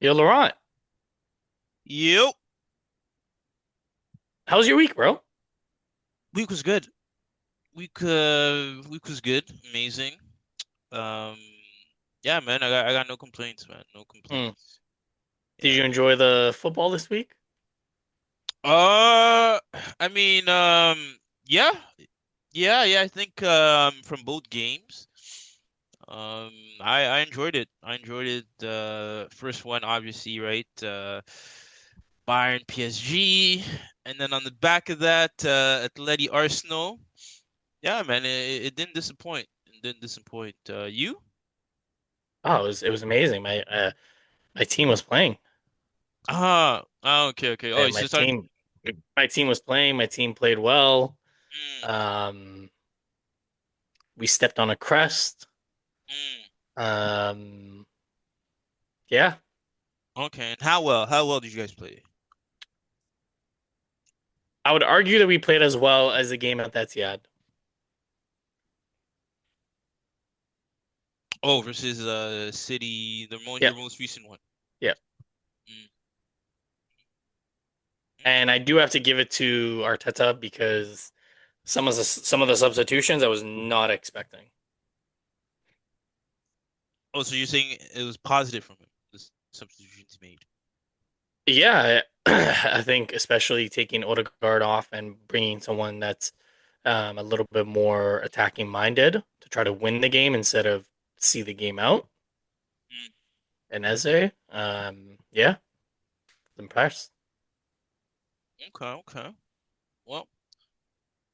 Yo, Laurent, Yep. how was your week, bro? Week was good. Week was good. Amazing. Um yeah, man, I got no complaints, man. No Hmm. complaints. Did you Yeah. enjoy the football this week? Uh I mean, yeah. Yeah, I think from both games. I enjoyed it. I enjoyed it. The first one obviously, right? Bayern PSG, and then on the back of that, Atleti Arsenal. Yeah, man, it didn't disappoint. It didn't disappoint. You? Oh, it was amazing. My team was playing. Okay, okay. Oh, Yeah, you still talking? my team was playing. My team played well. Mm, Um, we stepped on a crest. mm. Um, yeah, Okay, and how well did you guys play? I would argue that we played as well as the game at Etihad. Oh, versus City, Yeah, your most recent one. yeah. Mm, And I okay. do have to give it to Arteta because some of the substitutions I was not expecting. Oh, so you're saying it was positive from him, the substitutions made. Yeah, I think especially taking Odegaard off and bringing someone that's a little bit more attacking minded to try to win the game instead of see the game out. Mm, And Eze, yeah, impressed. okay, okay. Well,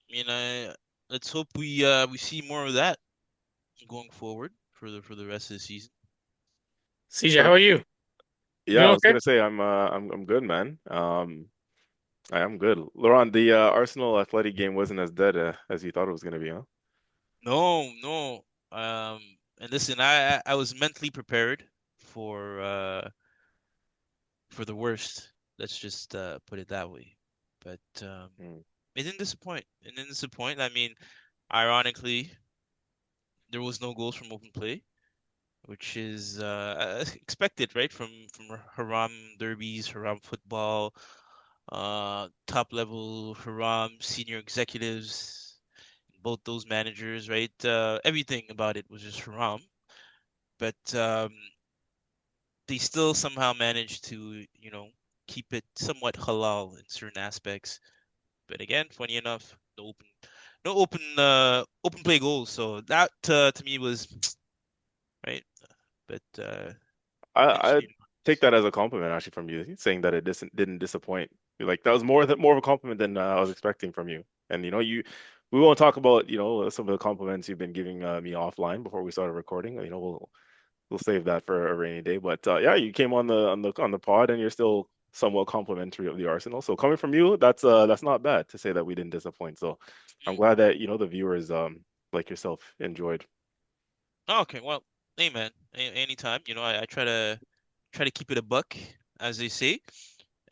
I mean, let's hope we see more of that going forward for the rest of the season. CJ, how are you? You Yeah, I doing was okay? gonna say I'm good, man. I am good. Laurent, the Arsenal Athletic game wasn't as dead as you thought it was gonna be, huh? No, no. And listen, I was mentally prepared for uh for the worst. Let's just put it that way. But Mm. it didn't disappoint. It didn't disappoint. I mean, ironically, there was no goals from open play, which is expected, right? From Haram derbies, Haram football, top level Haram senior executives, both those managers, right? Everything about it was just Haram. But they still somehow managed to, keep it somewhat halal in certain aspects. But again, funny enough, no open play goals. So that to me was right. But I eventually, take that as a compliment actually from you, saying that it didn't disappoint. Like that was more of a compliment than I was expecting from you. And we won't talk about some of the compliments you've been giving me offline before we started recording. We'll save that for a rainy day. But yeah, you came on the pod, and you're still somewhat complimentary of the Arsenal. So coming from you, that's not bad to say that we didn't disappoint. So I'm mm. glad that the viewers like yourself enjoyed. Oh, okay. Well, hey man, anytime. I try to keep it a buck, as they say.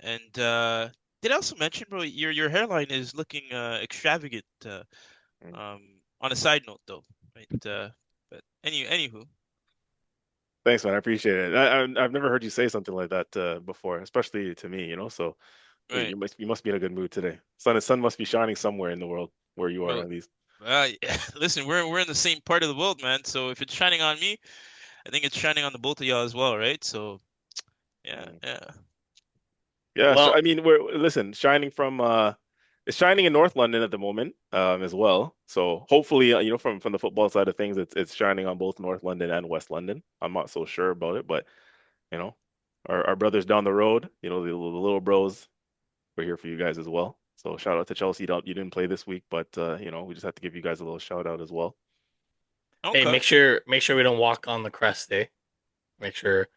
And did I also mention, bro, your hairline is looking extravagant. Mm. On a side note, though, right? But anywho, Thanks, man. I appreciate it. I've never heard you say something like that before, especially to me. So right, you must be in a good mood today. Sun must be shining somewhere in the world where you are bro. at least. Listen, we're in the same part of the world, man. So if it's shining on me, I think it's shining on the both of y'all as well, right? So yeah, Mm. yeah. Yeah, I Well, mean, we're listen, shining from it's shining in North London at the moment as well. So hopefully, from the football side of things, it's shining on both North London and West London. I'm not so sure about it, but you know, our brothers down the road, the little bros, we're here for you guys as well. So shout out to Chelsea. You didn't play this week, but we just have to give you guys a little shout out as well. hey, Okay. make sure we don't walk on the crest, eh? Make sure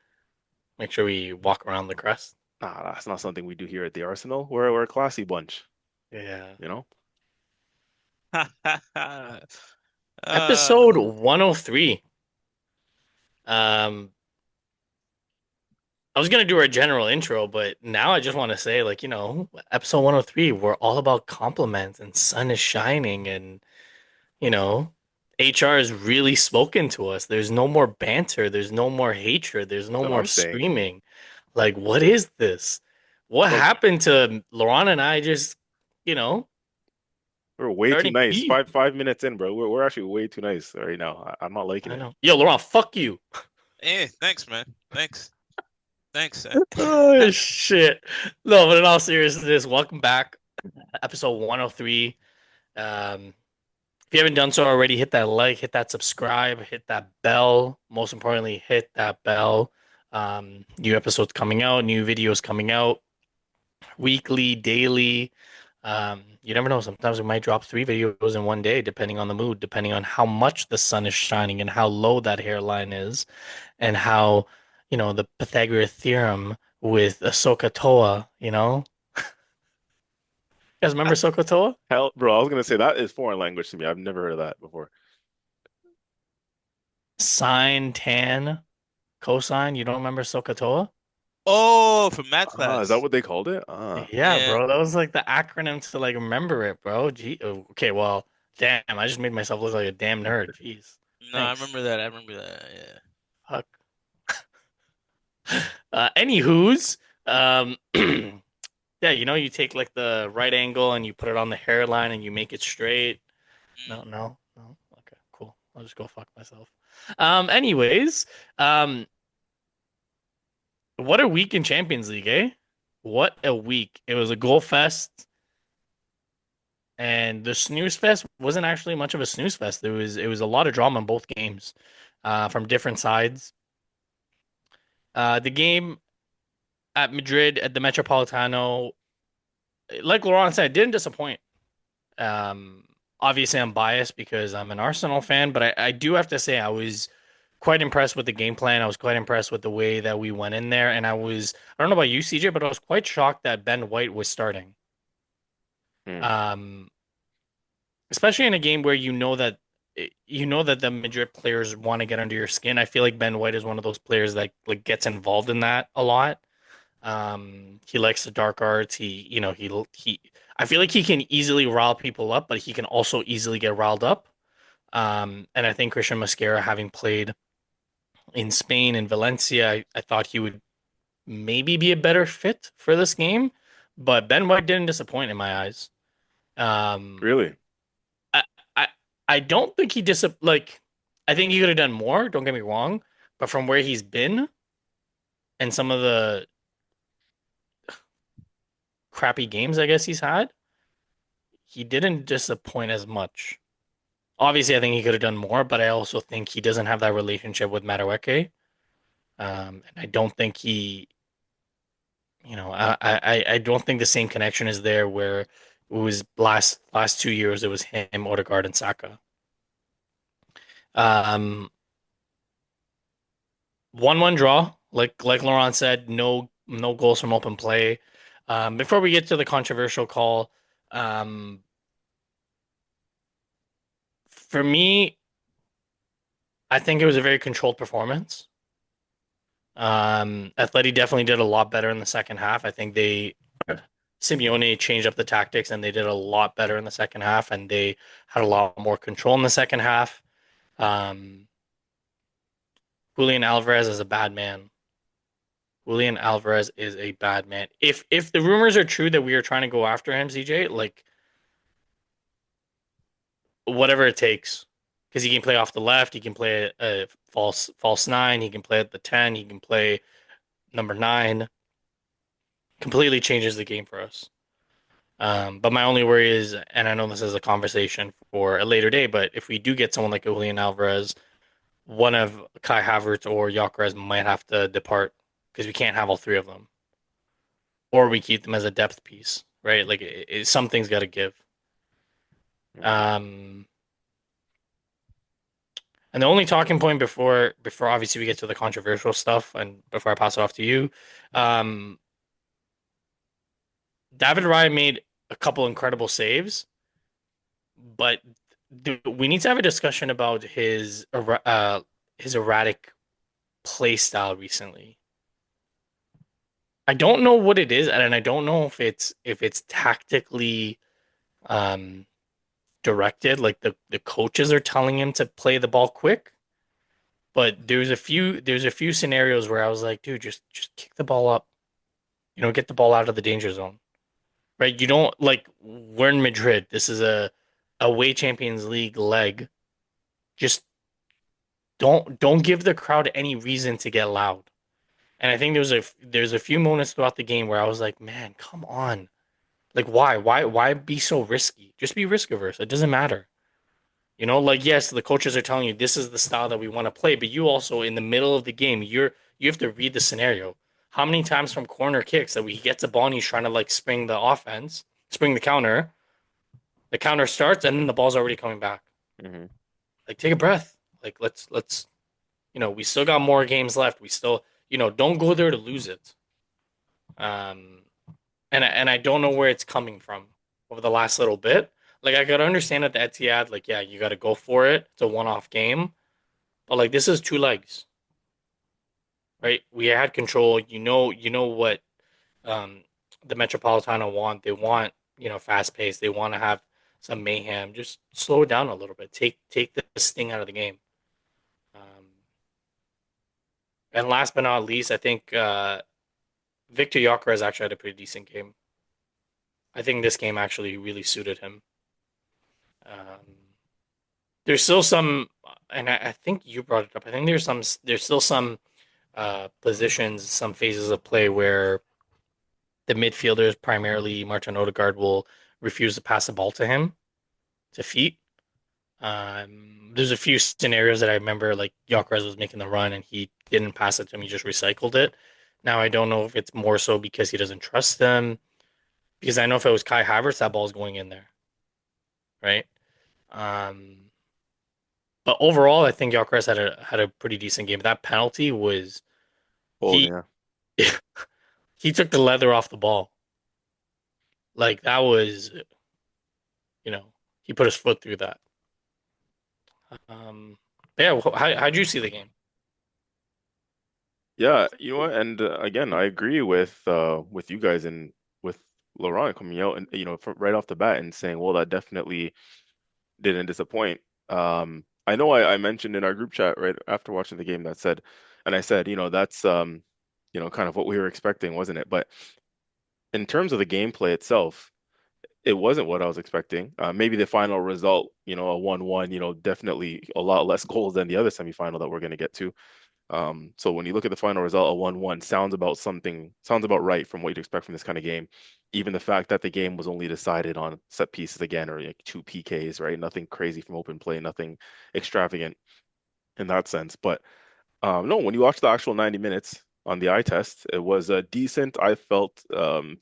make sure we walk around the crest. Nah, that's not something we do here at the Arsenal. We're a classy bunch, Yeah. you know. Episode Uh, 103. Um, I was gonna do our general intro, but now I just want to say, like, episode 103, we're all about compliments and sun is shining and you know, HR has really spoken to us. There's no more banter, there's no more hatred, there's That's no what more I'm saying. screaming. Like, what is this? What Bro, happened to Laurent and I just, you know, we're way too starting nice. beef? Five minutes in, bro. We're actually way too nice right now. I'm not liking I it. know. Yo, Laurent, fuck you. Hey, thanks, man. Thanks. Thanks. Oh shit. No, but in all seriousness, welcome back. Episode 103. If you haven't done so already, hit that like, hit that subscribe, hit that bell. Most importantly, hit that bell. New episodes coming out, new videos coming out, weekly, daily. You never know. Sometimes we might drop 3 videos in one day, depending on the mood, depending on how much the sun is shining and how low that hairline is, and how, the Pythagorean theorem with Ahsoka Toa, You guys remember Ahsoka Toa? Hell, bro, I was gonna say that is foreign language to me. I've never heard of that before. Sine, tan, cosine. You don't remember Ahsoka Toa? Oh, from math Is that class. what they called it? Yeah, Yeah. bro. That was like the acronym to like remember it, bro. Gee, okay, well, damn, I just made myself look like a damn nerd. Jeez. No, I Thanks. remember that. I remember that. Yeah. Fuck. Anywho's, yeah, you take like the right angle and you put it on the hairline and you make it straight. No, Mm. no, no. Okay, cool. I'll just go fuck myself. Anyways, um, what a week in Champions League, eh? What a week. It was a goal fest. And the snooze fest wasn't actually much of a snooze fest. It was a lot of drama in both games, from different sides. The game at Madrid at the Metropolitano, like Laurent said, didn't disappoint. Um, Obviously, I'm biased because I'm an Arsenal fan, but I do have to say I was quite impressed with the game plan. I was quite impressed with the way that we went in there, and I don't know about you, CJ, but I was quite shocked that Ben White was starting. Hmm. Um, Especially in a game where you know that the Madrid players want to get under your skin. I feel like Ben White is one of those players that like gets involved in that a lot. He likes the dark arts. He I feel like he can easily rile people up, but he can also easily get riled up. And I think Christian Mosquera, having played in Spain and Valencia, I thought he would maybe be a better fit for this game. But Ben White didn't disappoint in my eyes. Um, Really? I I I don't think he like I think he could have done more, don't get me wrong, but from where he's been and some of the crappy games I guess he's had, he didn't disappoint as much. Obviously, I think he could have done more, but I also think he doesn't have that relationship with Madueke. And I don't think I don't think the same connection is there where it was last 2 years it was him, Odegaard, and Saka. Um, 1-1 draw. Like Laurent said, no goals from open play. Before we get to the controversial call, um, for me, I think it was a very controlled performance. Atleti definitely did a lot better in the second half. I think Simeone changed up the tactics and they did a lot better in the second half and they had a lot more control in the second half. Um, Julian Alvarez is a bad man. Julian Alvarez is a bad man. If the rumors are true that we are trying to go after him, CJ, like whatever it takes, because he can play off the left, he can play a false nine, he can play at the 10, he can play number 9. Completely changes the game for us. But my only worry is, and I know this is a conversation for a later day, but if we do get someone like Julian Alvarez, one of Kai Havertz or Gyökeres might have to depart because we can't have all three of them, or we keep them as a depth piece, right? Like something's got to give. Hmm. Um, and the only talking point before obviously we get to the controversial stuff, and before I pass it off to you, um, David Raya made a couple incredible saves, but we need to have a discussion about his erratic play style recently. I don't know what it is, and I don't know if it's tactically um directed, like the coaches are telling him to play the ball quick, But there's a few scenarios where I was like, dude, just kick the ball up. Get the ball out of the danger zone. Right? You don't like we're in Madrid. This is a away Champions League leg. Just don't give the crowd any reason to get loud. And I think there's a few moments throughout the game where I was like, man, come on. Like why be so risky? Just be risk averse. It doesn't matter. Like yes, the coaches are telling you this is the style that we want to play, but you also in the middle of the game, you have to read the scenario. How many times from corner kicks that we get the ball and he's trying to like spring the offense, spring the counter starts and then the ball's already coming back. Hmm. Like take a breath. Like let's we still got more games left. We still, don't go there to lose it. Um and I don't know where it's coming from over the last little bit. Like I could understand at the Etihad, like yeah, you got to go for it. It's a one-off game, but like this is two legs, right? We had control. You know what um, the Metropolitano want. They want fast pace. They want to have some mayhem. Just slow it down a little bit. Take the sting out of the game. Um, and last but not least, I think Victor Gyökeres actually had a pretty decent game. I think this game actually really suited him. Um, there's still some, and I think you brought it up. I think there's still some positions, some phases of play where the midfielders, primarily Martin Odegaard, will refuse to pass the ball to him to feet. There's a few scenarios that I remember, like Gyökeres was making the run and he didn't pass it to him; he just recycled it. Now I don't know if it's more so because he doesn't trust them, because I know if it was Kai Havertz, that ball's going in there, right? Um, but overall, I think Gyökeres had a pretty decent game. That penalty was Oh he yeah. he took the leather off the ball. Like that was, you know, he put his foot through that. Um, yeah, how'd you see the game? Yeah, you know what? And again, I agree with you guys and with Laurent coming out and from right off the bat and saying, well, that definitely didn't disappoint. I know I mentioned in our group chat right after watching the game that said, and I said, that's kind of what we were expecting, wasn't it? But in terms of the gameplay itself, it wasn't what I was expecting. Maybe the final result, a 1-1, definitely a lot less goals than the other semifinal that we're going to get to. So when you look at the final result, a 1-1 sounds about right from what you'd expect from this kind of game. Even the fact that the game was only decided on set pieces again, or like two PKs, right? Nothing crazy from open play, nothing extravagant in that sense. But no, when you watch the actual 90 minutes on the eye test, it was a decent, I felt,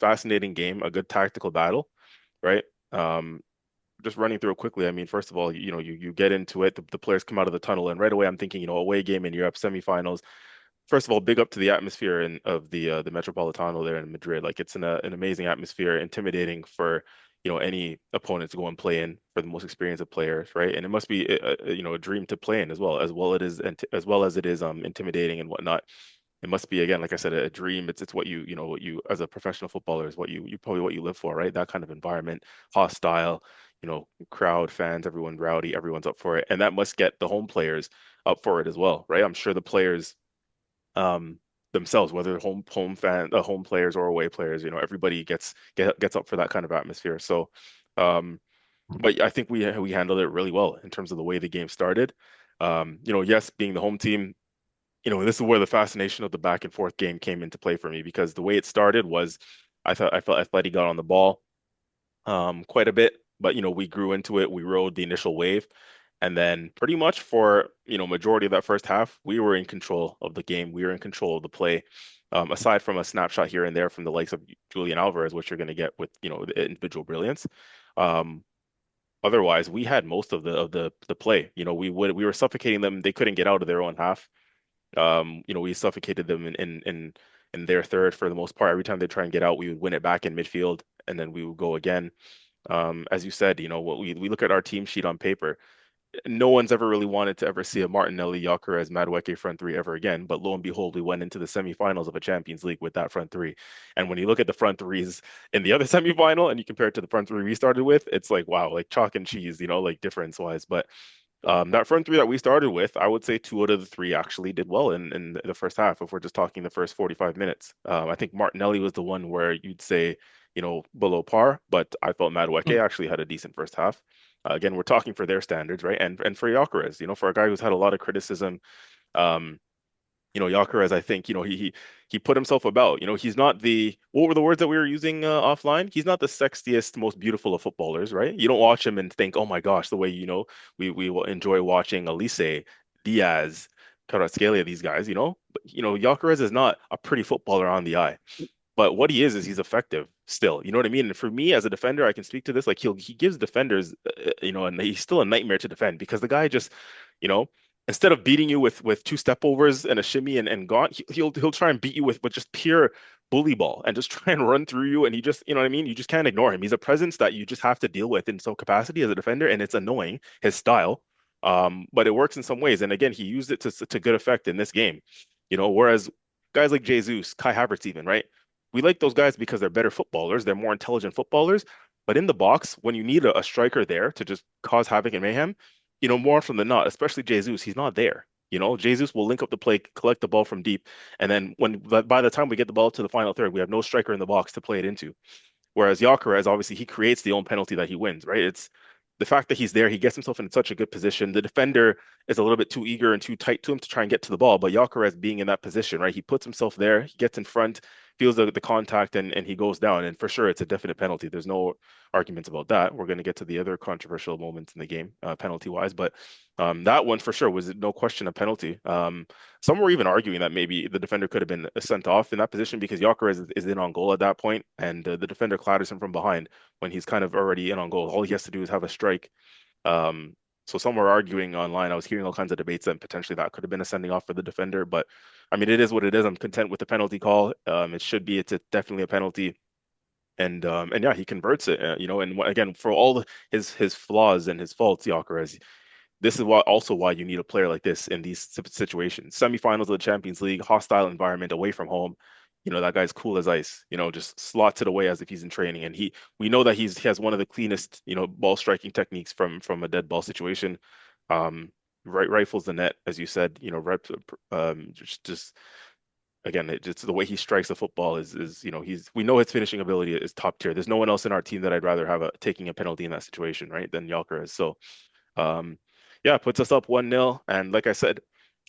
fascinating game, a good tactical battle, right? Um, just running through it quickly, I mean, first of all, you get into it, the players come out of the tunnel, and right away I'm thinking, away game in Europe semifinals. First of all, big up to the atmosphere of the Metropolitano there in Madrid. Like it's an amazing atmosphere, intimidating for any opponent to go and play in for the most experienced of players, right? And it must be a dream to play in as well it is, and as well as it is intimidating and whatnot. It must be again, like I said, a dream. It's what what you as a professional footballer is what you probably what you live for, right? That kind of environment, hostile, crowd, fans, everyone rowdy, everyone's up for it, and that must get the home players up for it as well, right? I'm sure the players um themselves, whether home players or away players, everybody gets up for that kind of atmosphere. So um but I think we handled it really well in terms of the way the game started. Yes, being the home team, this is where the fascination of the back and forth game came into play for me, because the way it started was I felt Atleti got on the ball quite a bit, but we grew into it. We rode the initial wave, and then pretty much for majority of that first half, we were in control of the game. We were in control of the play. Aside from a snapshot here and there from the likes of Julian Alvarez, which you're going to get with the individual brilliance. Um, Otherwise, we had most of the play. We were suffocating them. They couldn't get out of their own half. We suffocated them in their third for the most part. Every time they try and get out, we would win it back in midfield, and then we would go again. As you said, what we look at our team sheet on paper. No one's ever really wanted to ever see a Martinelli, Gyökeres, Madueke front three ever again. But lo and behold, we went into the semifinals of a Champions League with that front three. And when you look at the front threes in the other semifinal and you compare it to the front three we started with, it's like wow, like chalk and cheese, like difference wise. But That front three that we started with, I would say two out of the three actually did well in the first half. If we're just talking the first 45 minutes, I think Martinelli was the one where you'd say, below par, but I felt Madueke actually had a decent first half. Again, we're talking for their standards, right? And for Gyökeres, for a guy who's had a lot of criticism, um, Gyökeres, I think, he put himself about. He's not the what were the words that we were using offline? He's not the sexiest, most beautiful of footballers, right? You don't watch him and think, oh my gosh, the way we will enjoy watching Elise, Diaz, Kvaratskhelia, these guys, But Gyökeres is not a pretty footballer on the eye. But what he is he's effective still. You know what I mean? And for me as a defender, I can speak to this. Like he gives defenders, and he's still a nightmare to defend because the guy just, you know, instead of beating you with two step overs and a shimmy and gone, he'll try and beat you with just pure bully ball and just try and run through you. And he just, you know what I mean? You just can't ignore him. He's a presence that you just have to deal with in some capacity as a defender, and it's annoying his style. But it works in some ways. And again, he used it to good effect in this game. Whereas guys like Jesus, Kai Havertz, even right we like those guys because they're better footballers, they're more intelligent footballers. But in the box, when you need a striker there to just cause havoc and mayhem, more often than not, especially Jesus, he's not there. Jesus will link up the play, collect the ball from deep, and then by the time we get the ball to the final third, we have no striker in the box to play it into. Whereas Gyökeres, obviously, he creates the own penalty that he wins, right? It's the fact that he's there, he gets himself in such a good position. The defender is a little bit too eager and too tight to him to try and get to the ball, but Gyökeres being in that position, right? He puts himself there, he gets in front, feels the contact, and he goes down. And for sure, it's a definite penalty. There's no arguments about that. We're going to get to the other controversial moments in the game, penalty-wise, but that one for sure was no question a penalty. Some were even arguing that maybe the defender could have been sent off in that position because Gyökeres is in on goal at that point, and the defender clatters him from behind when he's kind of already in on goal. All he has to do is have a strike. Um, so some were arguing online. I was hearing all kinds of debates that potentially that could have been a sending off for the defender, but I mean, it is what it is. I'm content with the penalty call. It should be. Definitely a penalty. And yeah, he converts it. And again, for all his flaws and his faults, Gyökeres, this is why you need a player like this in these situations. Semifinals of the Champions League, hostile environment, away from home. That guy's cool as ice. Just slots it away as if he's in training. And we know that he has one of the cleanest, ball striking techniques from a dead ball situation. Um, rifles the net, as you said. Just again, just the way he strikes the football is we know his finishing ability is top tier. There's no one else in our team that I'd rather have taking a penalty in that situation, right, than Gyökeres. So um, yeah, puts us up 1-0. And like I said,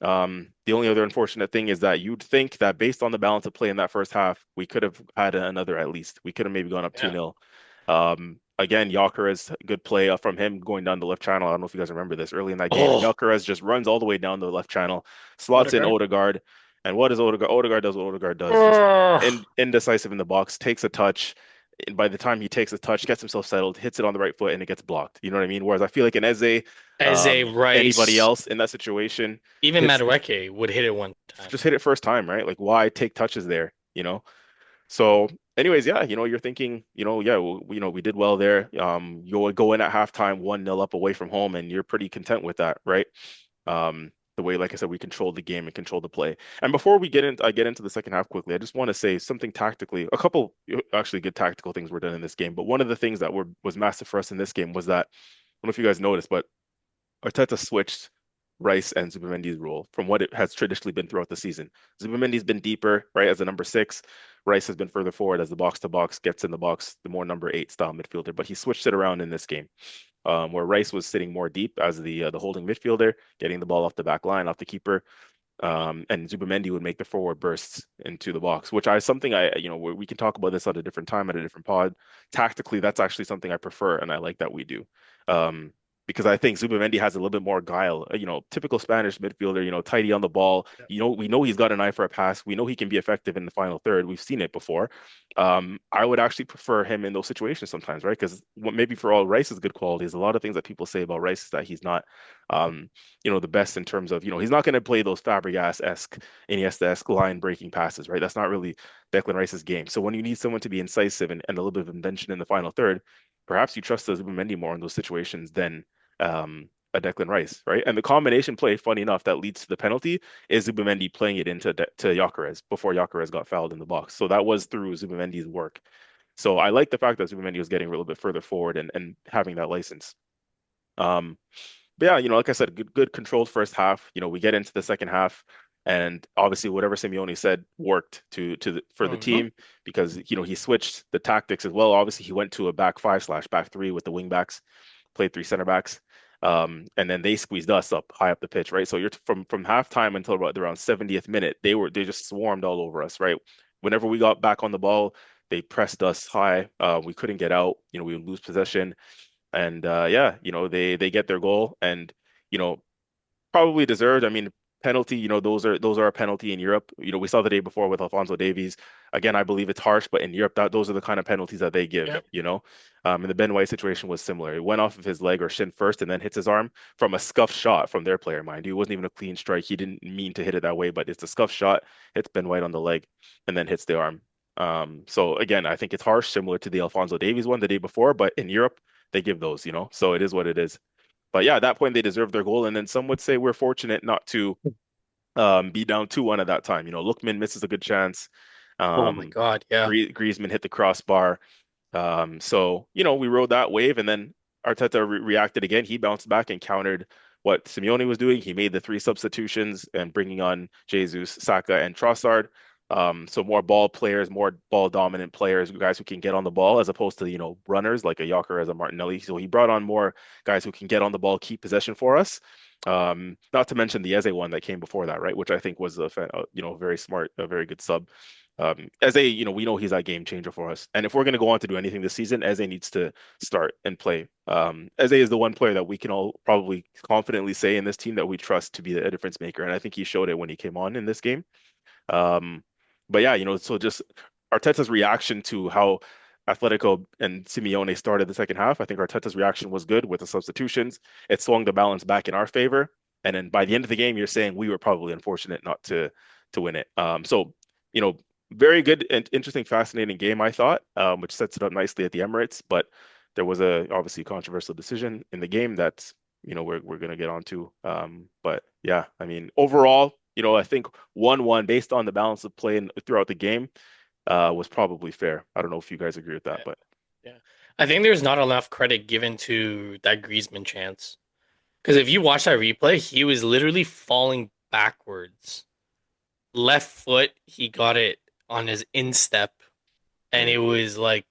the only other unfortunate thing is that you'd think that based on the balance of play in that first half, we could have had another at least. We could have maybe gone up Yeah. 2-0. Again, Gyökeres, good play from him going down the left channel. I don't know if you guys remember this early in that game. Oh, Gyökeres just runs all the way down the left channel, slots in Odegaard. Odegaard. And what does Odegaard? Odegaard does what Odegaard does, just Oh, indecisive in the box, takes a touch. And by the time he takes a touch, gets himself settled, hits it on the right foot, and it gets blocked. You know what I mean? Whereas I feel like in Eze, Eze, anybody Rice, else in that situation even hits Madueke would hit it one time. just hit it first time, right? Like why take touches there, So anyways, yeah, you're thinking, yeah, we did well there. You would go in at halftime 1-0 up away from home, and you're pretty content with that, right? The way, like I said, we controlled the game and controlled the play. And before I get into the second half quickly, I just want to say something tactically. A couple actually good tactical things were done in this game, but one of the things that was massive for us in this game was that I don't know if you guys noticed, but Arteta switched Rice and Zubimendi's role from what it has traditionally been throughout the season. Zubimendi's been deeper, right, as a number six. Rice has been further forward as the box to box gets in the box, the more number eight style midfielder. But he switched it around in this game, where Rice was sitting more deep as the holding midfielder, getting the ball off the back line, off the keeper, and Zubimendi would make the forward bursts into the box, which we can talk about this at a different time at a different pod. Tactically, that's actually something I prefer, and I like that we do. Um, because I think Zubimendi has a little bit more guile, typical Spanish midfielder, tidy on the ball. We know he's got an eye for a pass. We know he can be effective in the final third. We've seen it before. I would actually prefer him in those situations sometimes, right? Because maybe for all Rice's good qualities, a lot of things that people say about Rice is that he's not, um, the best in terms of, he's not going to play those Fabregas-esque, Iniesta-esque line breaking passes, right? That's not really Declan Rice's game. So when you need someone to be incisive and a little bit of invention in the final third, perhaps you trust Zubimendi more in those situations than a Declan Rice, right? And the combination play, funny enough, that leads to the penalty is Zubimendi playing it to Gyökeres before Gyökeres got fouled in the box. So that was through Zubimendi's work. So I like the fact that Zubimendi was getting a little bit further forward and having that license. Um, but yeah, like I said, good controlled first half. We get into the second half, and obviously whatever Simeone said worked for the Hmm. team because he switched the tactics as well. Obviously, he went to a back five slash back three with the wing backs, played three center backs. And then they squeezed us up high up the pitch, right? So you're from halftime until about around 70th minute, they just swarmed all over us, right? Whenever we got back on the ball, they pressed us high. We couldn't get out. We would lose possession. And yeah, they get their goal and you know probably deserved. I mean, penalty, those are a penalty in Europe. We saw the day before with Alfonso Davies. Again, I believe it's harsh, but in Europe, those are the kind of penalties that they give, Yep. And the Ben White situation was similar. It went off of his leg or shin first and then hits his arm from a scuff shot from their player, mind you. It wasn't even a clean strike. He didn't mean to hit it that way, but it's a scuff shot, hits Ben White on the leg and then hits the arm. So again, I think it's harsh, similar to the Alfonso Davies one the day before, but in Europe, they give those. So it is what it is. But yeah, at that point they deserved their goal. And then some would say we're fortunate not to be down 2-1 at that time. Lookman misses a good chance. Oh my Um, God, yeah. Griezmann hit the crossbar. So, we rode that wave and then Arteta reacted again. He bounced back and countered what Simeone was doing. He made the three substitutions and bringing on Jesus, Saka, and Trossard. So more ball players, more ball dominant players, guys who can get on the ball as opposed to, runners like a Yoker as a Martinelli. So he brought on more guys who can get on the ball, keep possession for us. Not to mention the Eze one that came before that, right? Which I think was very smart, a very good sub. Eze, we know he's that game changer for us. And if we're going to go on to do anything this season, Eze needs to start and play. Eze is the one player that we can all probably confidently say in this team that we trust to be a difference maker. And I think he showed it when he came on in this game. Um, but yeah, so just Arteta's reaction to how Atletico and Simeone started the second half, I think Arteta's reaction was good with the substitutions. It swung the balance back in our favor. And then by the end of the game, you're saying we were probably unfortunate not to win it. So, you know, very good and interesting, fascinating game, I thought, which sets it up nicely at the Emirates. But there was a obviously controversial decision in the game that we're gonna get onto. But yeah, I mean, overall, I think 1-1 based on the balance of play throughout the game was probably fair. I don't know if you guys agree with that, Yeah. but Yeah. I think there's not enough credit given to that Griezmann chance. Because if you watch that replay, he was literally falling backwards. Left foot, he got it on his instep, and it mm, was like,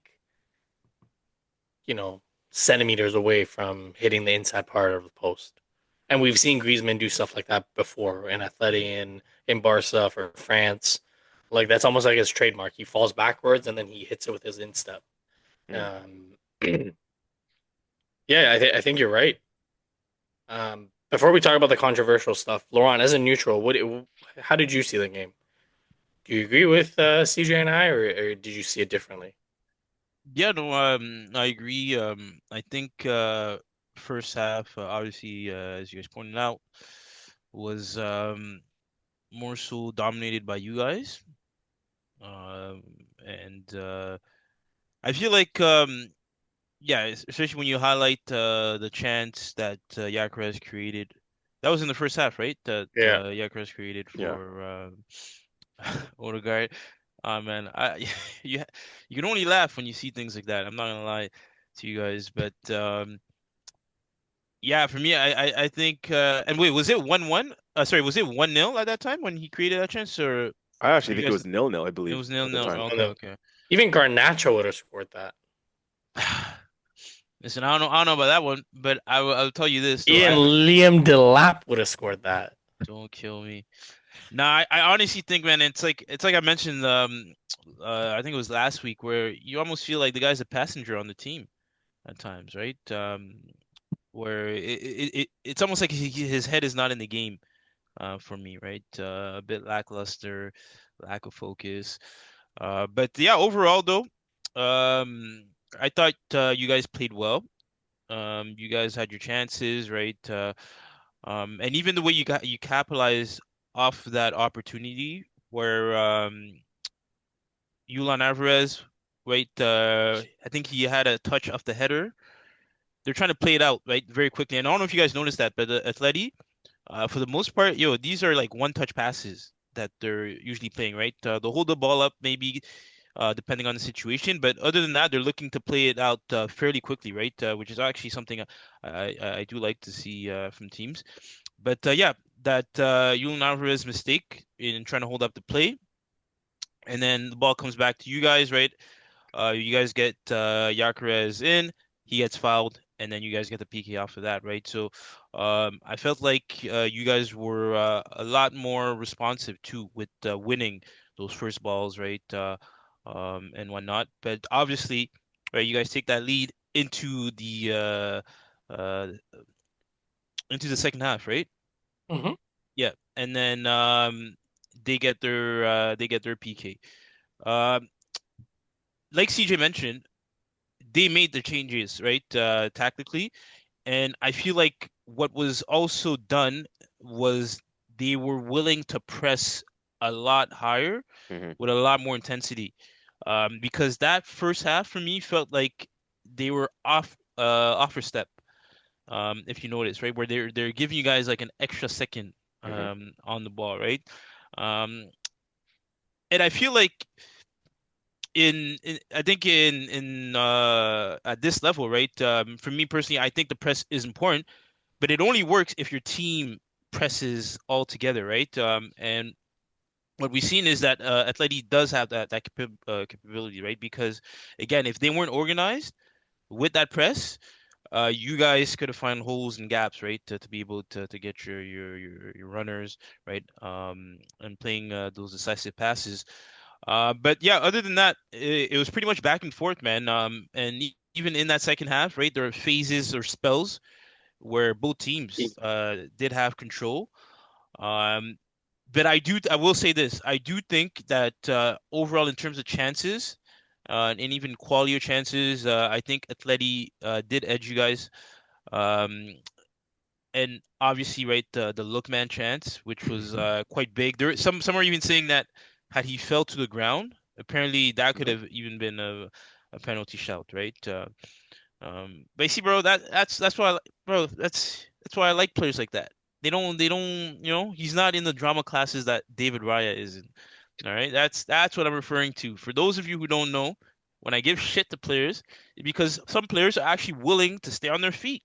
you know, centimeters away from hitting the inside part of the post. And we've seen Griezmann do stuff like that before in Atleti and in Barca for France. Like that's almost like his trademark. He falls backwards and then he hits it with his instep. mm. Um, yeah, I think you're right. Before we talk about the controversial stuff, Laurent, as a neutral, how did you see the game? Do you agree with CJ and I, or did you see it differently? Yeah, no, I agree. I think first half, obviously, as you guys pointed out, was more so dominated by you guys. Um, and I feel like, yeah, especially when you highlight the chance that Gyökeres created. That was in the first half, right? That Yeah, Gyökeres created Yeah. for Odegaard. Man, you you can only laugh when you see things like that. I'm not gonna lie to you guys, but yeah, for me, I think. And wait, was it 1-1? Sorry, was it 1-0 at that time when he created that chance, or I actually are you think it guys? was 0-0, I It believe, was nil at the it nil. was time. Okay, 0-0. okay. Even Garnacho would have scored that. Listen, I don't know about that one, but I'll tell you this though. Ian I Liam Delap would have scored that. don't kill me. Nah, I honestly think, man, it's like I mentioned, I think it was last week, where you almost feel like the guy's a passenger on the team at times, right? Where it's almost like his head is not in the game, for me, right? A bit lackluster, lack of focus. But yeah, overall though, I thought you guys played well. You guys had your chances, right? And even the way you capitalized off that opportunity where Yulan Alvarez, right? I think he had a touch of the header. They're trying to play it out, right, very quickly. And I don't know if you guys noticed that, but Atleti, for the most part, these are like one-touch passes that they're usually playing, right? They'll hold the ball up, maybe. depending on the situation. But other than that, they're looking to play it out fairly quickly, right? Which is actually something I do like to see from teams. But yeah, that Julian Alvarez mistake in trying to hold up the play, and then the ball comes back to you guys, right? You guys get Gyökeres in, he gets fouled, and then you guys get the PK off of that, right? So I felt like you guys were a lot more responsive too with winning those first balls, right? And whatnot. But obviously, right, you guys take that lead into the second half, right? Hmm. Yeah, and then they get their PK. Um, like CJ mentioned, they made the changes, right? Tactically. And I feel like what was also done was they were willing to press a lot higher Hmm. with a lot more intensity. Because that first half for me felt like they were off a step. If you notice, right? Where they're giving you guys like an extra second Hmm. on the ball, right? Um, and I feel like in I think in at this level, right? For me personally, I think the press is important, but it only works if your team presses all together, right? And what we've seen is that Atleti does have that capability, right? Because again, if they weren't organized with that press, you guys could have found holes and gaps, right, to be able to get your runners, right, and playing those decisive passes. But yeah, other than that, it was pretty much back and forth, man. And even in that second half, right, there are phases or spells where both teams did have control. Um, but I will say this, I do think that overall in terms of chances, and even quality of chances, I think Atleti did edge you guys. Um, and obviously, right, the Lookman chance, which was quite big. Some are even saying that had he fell to the ground, apparently that could Hmm. have even been a penalty shout, right? But you see, bro, that's why, bro, that's why I like players like that. They don't, he's not in the drama classes that David Raya is in. All right, that's what I'm referring to. For those of you who don't know, when I give shit to players, because some players are actually willing to stay on their feet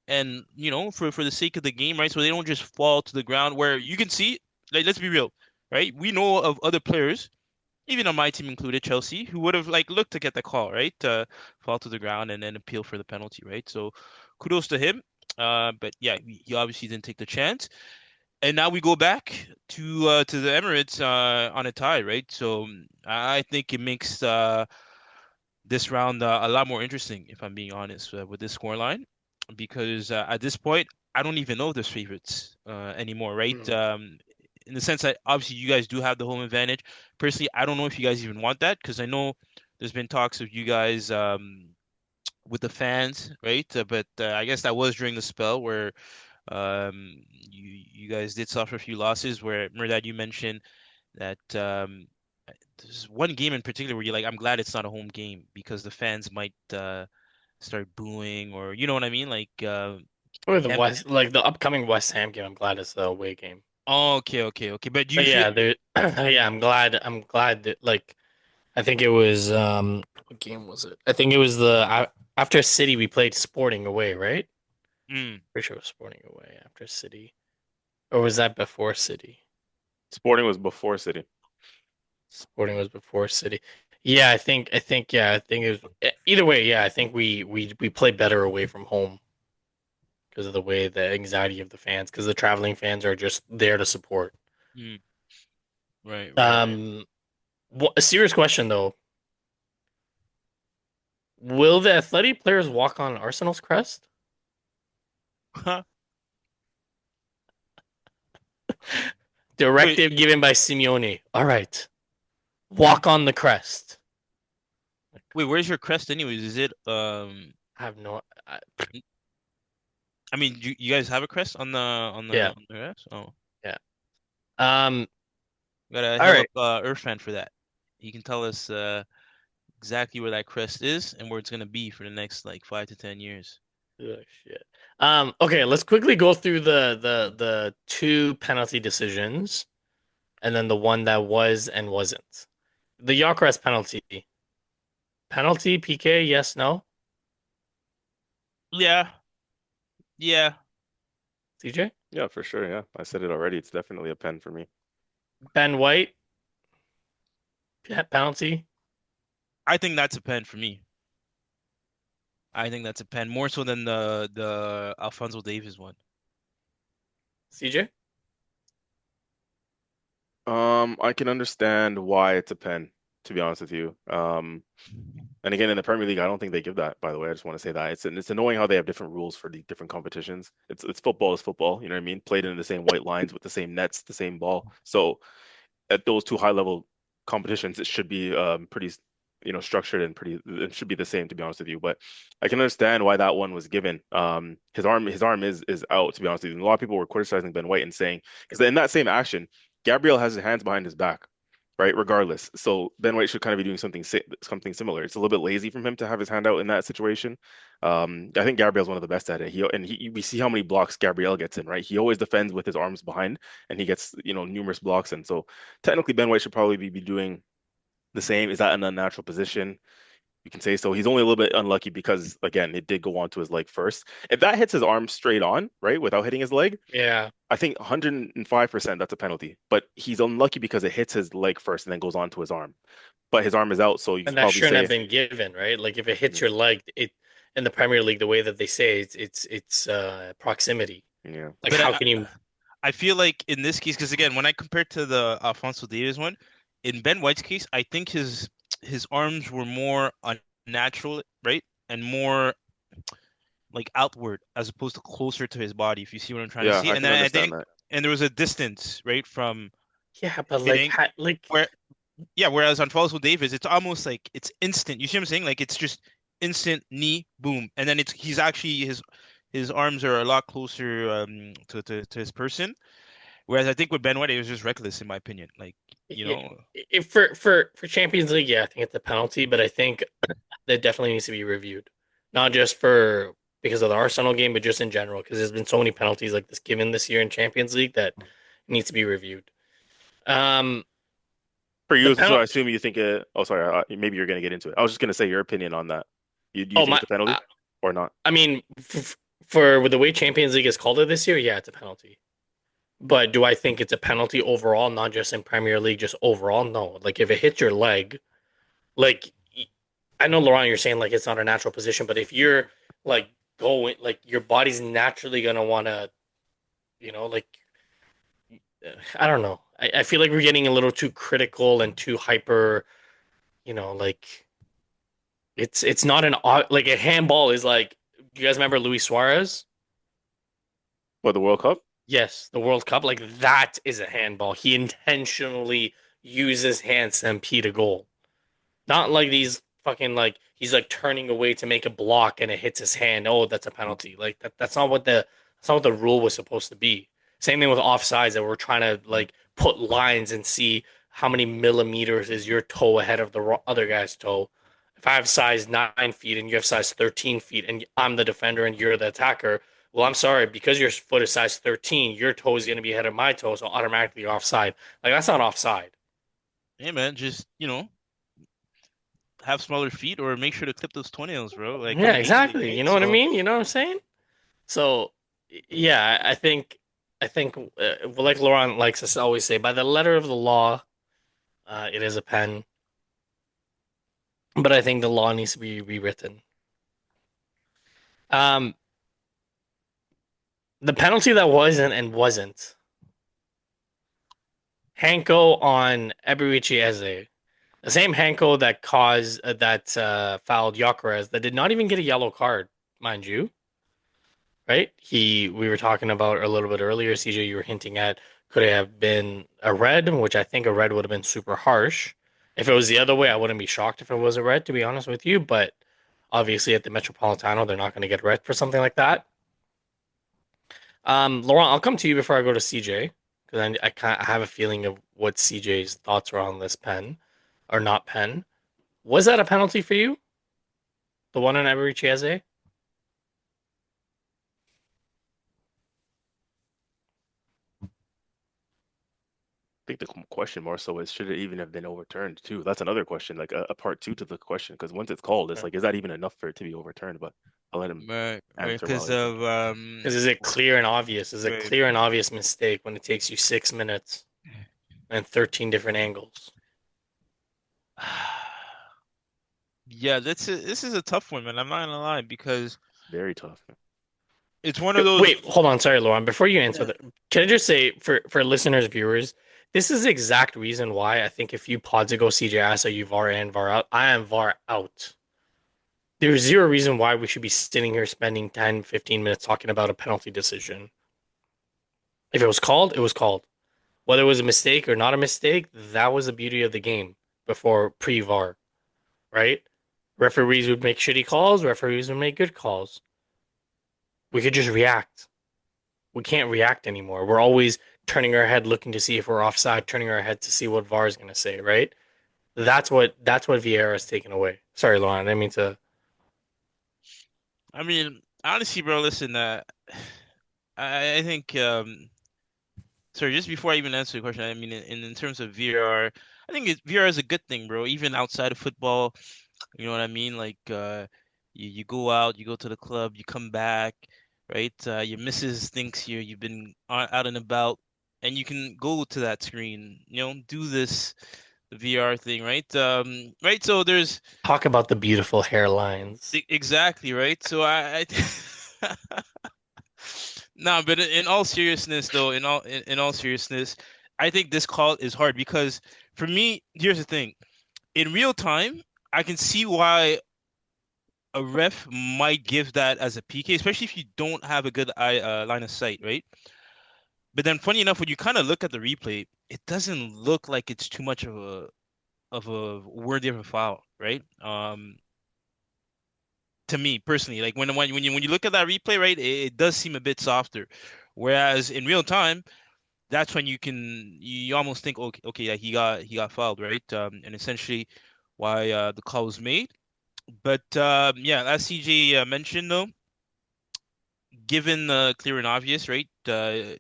and for the sake of the game, right? So they don't just fall to the ground where you can see, like, let's be real, right? We know of other players, even on my team included, Chelsea, who would have like looked to get the call, right? Fall to the ground and then appeal for the penalty, right? So kudos to him. But yeah, he obviously didn't take the chance. And now we go back to the Emirates on a tie, right? So I think it makes this round a lot more interesting, if I'm being honest, with this scoreline, because at this point, I don't even know if there's favorites anymore, right? Hmm. In the sense that obviously you guys do have the home advantage. Personally, I don't know if you guys even want that because I know there's been talks of you guys with the fans, right? But I guess that was during the spell where you guys did suffer a few losses. Where Merdad, you mentioned that there's one game in particular where you're like, I'm glad it's not a home game because the fans might start booing or you know what I mean? Like Or the Em West, like the upcoming West Ham game. I'm glad it's the away game. oh, okay. But do you But feel yeah, there. Yeah, I'm glad. I'm glad that like I think it was what game was it? I think it was after City we played Sporting away, right? mm, Pretty sure it was Sporting away after City, or was that before City? Sporting was before City. Sporting was before City. Yeah, I think it was either way. Yeah, I think we play better away from home because of the way the anxiety of the fans, because the traveling fans are just there to support. mm, right. Um, a serious question though: will the Athletic players walk on Arsenal's crest? Wait, Directive given by Simeone. All right, walk on the crest. wait, where's your crest anyways? Is it I have no. I mean, you guys have a crest on Yeah, the crest? Oh, yeah. Um. gotta All hit right. up Earth fan for that. He can tell us exactly where that crest is and where it's gonna be for the next like 5 to 10 years. Oh, shit. Okay, let's quickly go through the two penalty decisions and then the one that was and wasn't. The Gyökeres penalty. Penalty, PK, yes, no? Yeah, yeah. CJ? Yeah, for sure. Yeah, I said it already. It's definitely a pen for me. Ben White, penalty. I think that's a pen for me. I think that's a pen more so than the Alfonso Davies one. CJ? I can understand why it's a pen, to be honest with you. And again, in the Premier League, I don't think they give that, by the way. I just want to say that it's annoying how they have different rules for the different competitions. It's football is football, you know what I mean? Played in the same white lines with the same nets, the same ball. So at those two high level competitions, it should be pretty, structured and pretty. It should be the same, to be honest with you. But I can understand why that one was given. His arm is out, to be honest with you. And a lot of people were criticizing Ben White and saying because in that same action, Gabriel has his hands behind his back. Right, regardless. So Ben White should kind of be doing something similar. It's a little bit lazy from him to have his hand out in that situation. I think Gabriel's one of the best at it. We see how many blocks Gabriel gets in, right? He always defends with his arms behind, and he gets numerous blocks. And so technically, Ben White should probably be doing the same. Is that an unnatural position? You can say so. He's only a little bit unlucky because, again, it did go on to his leg first. If that hits his arm straight on, right, without hitting his leg, Yeah. I think 105% that's a penalty. But he's unlucky because it hits his leg first and then goes on to his arm. But his arm is out, so you And could that probably shouldn't have say, been given, right? Like if it hits mm, your leg, it in the Premier League, the way that they say it's proximity. yeah, Like But how can you? I feel like in this case, because again, when I compare to the Alfonso Davies one, in Ben White's case, I think his arms were more unnatural, right? And more like outward as opposed to closer to his body, if you see what I'm trying to yeah, see. I And can then I understand think, that. and there was a distance, right, from Yeah, but hitting like where, yeah, whereas on Alfonso Davies, it's almost like it's instant. You see what I'm saying? Like it's just instant knee, boom. And then he's actually his arms are a lot closer to his person. Whereas I think with Ben White, it was just reckless, in my opinion. Like, you know, if for Champions League, yeah, I think it's a penalty, but I think that definitely needs to be reviewed, not just for because of the Arsenal game, but just in general because there's been so many penalties like this given this year in Champions League that needs to be reviewed. Um, For the you, so I penalty. assume you think oh, sorry, maybe you're going to get into it. I was just going to say your opinion on that. You Oh think my, it's a penalty or not? I mean, for the way Champions League has called it this year, yeah, it's a penalty. But do I think it's a penalty overall, not just in Premier League, just overall? No. Like if it hits your leg, like I know Laurent, you're saying like it's not a natural position, but if you're like going, like your body's naturally gonna want to, like I don't know. I feel like we're getting a little too critical and too hyper. Like it's not like a handball is like. Do you guys remember Luis Suarez? What, the World Cup? Yes, the World Cup, like that is a handball. He intentionally uses hands to impede a goal. Not like these fucking like he's like turning away to make a block and it hits his hand. Oh, that's a penalty. Like that's not what the rule was supposed to be. Same thing with offsides that we're trying to like put lines and see how many millimeters is your toe ahead of the other guy's toe. If I have size 9 feet and you have size 13 feet and I'm the defender and you're the attacker, well, I'm sorry, because your foot is size 13, your toe is going to be ahead of my toe, so automatically offside. Like that's not offside. hey man, just have smaller feet or make sure to clip those toenails, bro. Like Yeah, coming easily, exactly. right? You know what I So, mean? You know what I'm saying? So, yeah, I think, well, like Laurent likes to always say, by the letter of the law, it is a pen. But I think the law needs to be rewritten. Um, the penalty that wasn't and wasn't Hanko on Eberechi Eze, the same Hanko that caused that fouled Gyökeres that did not even get a yellow card, mind you. Right? We were talking about a little bit earlier, CJ, you were hinting at could it have been a red, which I think a red would have been super harsh. If it was the other way, I wouldn't be shocked if it was a red, to be honest with you. But obviously, at the Metropolitano, they're not going to get red for something like that. Laurent, I'll come to you before I go to CJ because I have a feeling of what CJ's thoughts were on this pen or not pen. Was that a penalty for you? The one on Ebery Chieze? I think the question more so is should it even have been overturned too? That's another question, like a part two to the question, because once it's called, it's like, is that even enough for it to be overturned? But I'll let him Right, right, answer while because I think. of Because is it clear and obvious? Is it right. clear and obvious mistake when it takes you 6 minutes and 13 different angles? Yeah, this is a tough one, man. I'm not gonna lie because Very tough. it's one of those. Wait, hold on. Sorry, Lauren. Before you answer Yeah. that, can I just say for listeners, viewers, this is the exact reason why I think if you pods ago CJ asked, are you VAR in, VAR out? I am VAR out. There's zero reason why we should be sitting here spending 10, 15 minutes talking about a penalty decision. If it was called, it was called. Whether it was a mistake or not a mistake, that was the beauty of the game before pre VAR, right? Referees would make shitty calls, referees would make good calls. We could just react. We can't react anymore. We're always turning our head looking to see if we're offside, turning our head to see what VAR is going to say, right? That's what VAR has taken away. Sorry, Lauren, I didn't mean to. I mean, honestly, bro, listen, I think sorry, just before I even answer the question, I mean, in terms of VR, I think VR is a good thing, bro. Even outside of football, you know what I mean? Like, you go out, you go to the club, you come back, right? Your missus thinks you've been out and about, and you can go to that screen, do this VR thing, right? Right. So there's Talk about the beautiful hairlines. exactly right. So no, but in all seriousness, though, in all seriousness, I think this call is hard because for me, here's the thing. In real time, I can see why a ref might give that as a PK, especially if you don't have a good line of sight, right? But then, funny enough, when you kind of look at the replay, it doesn't look like it's too much of a worthy of a foul, right? To me personally, like when you look at that replay, right, it does seem a bit softer. Whereas in real time, that's when you almost think, okay, okay, yeah, he got fouled, right? And essentially why the call was made. But yeah, as CJ mentioned though, given clear and obvious, right?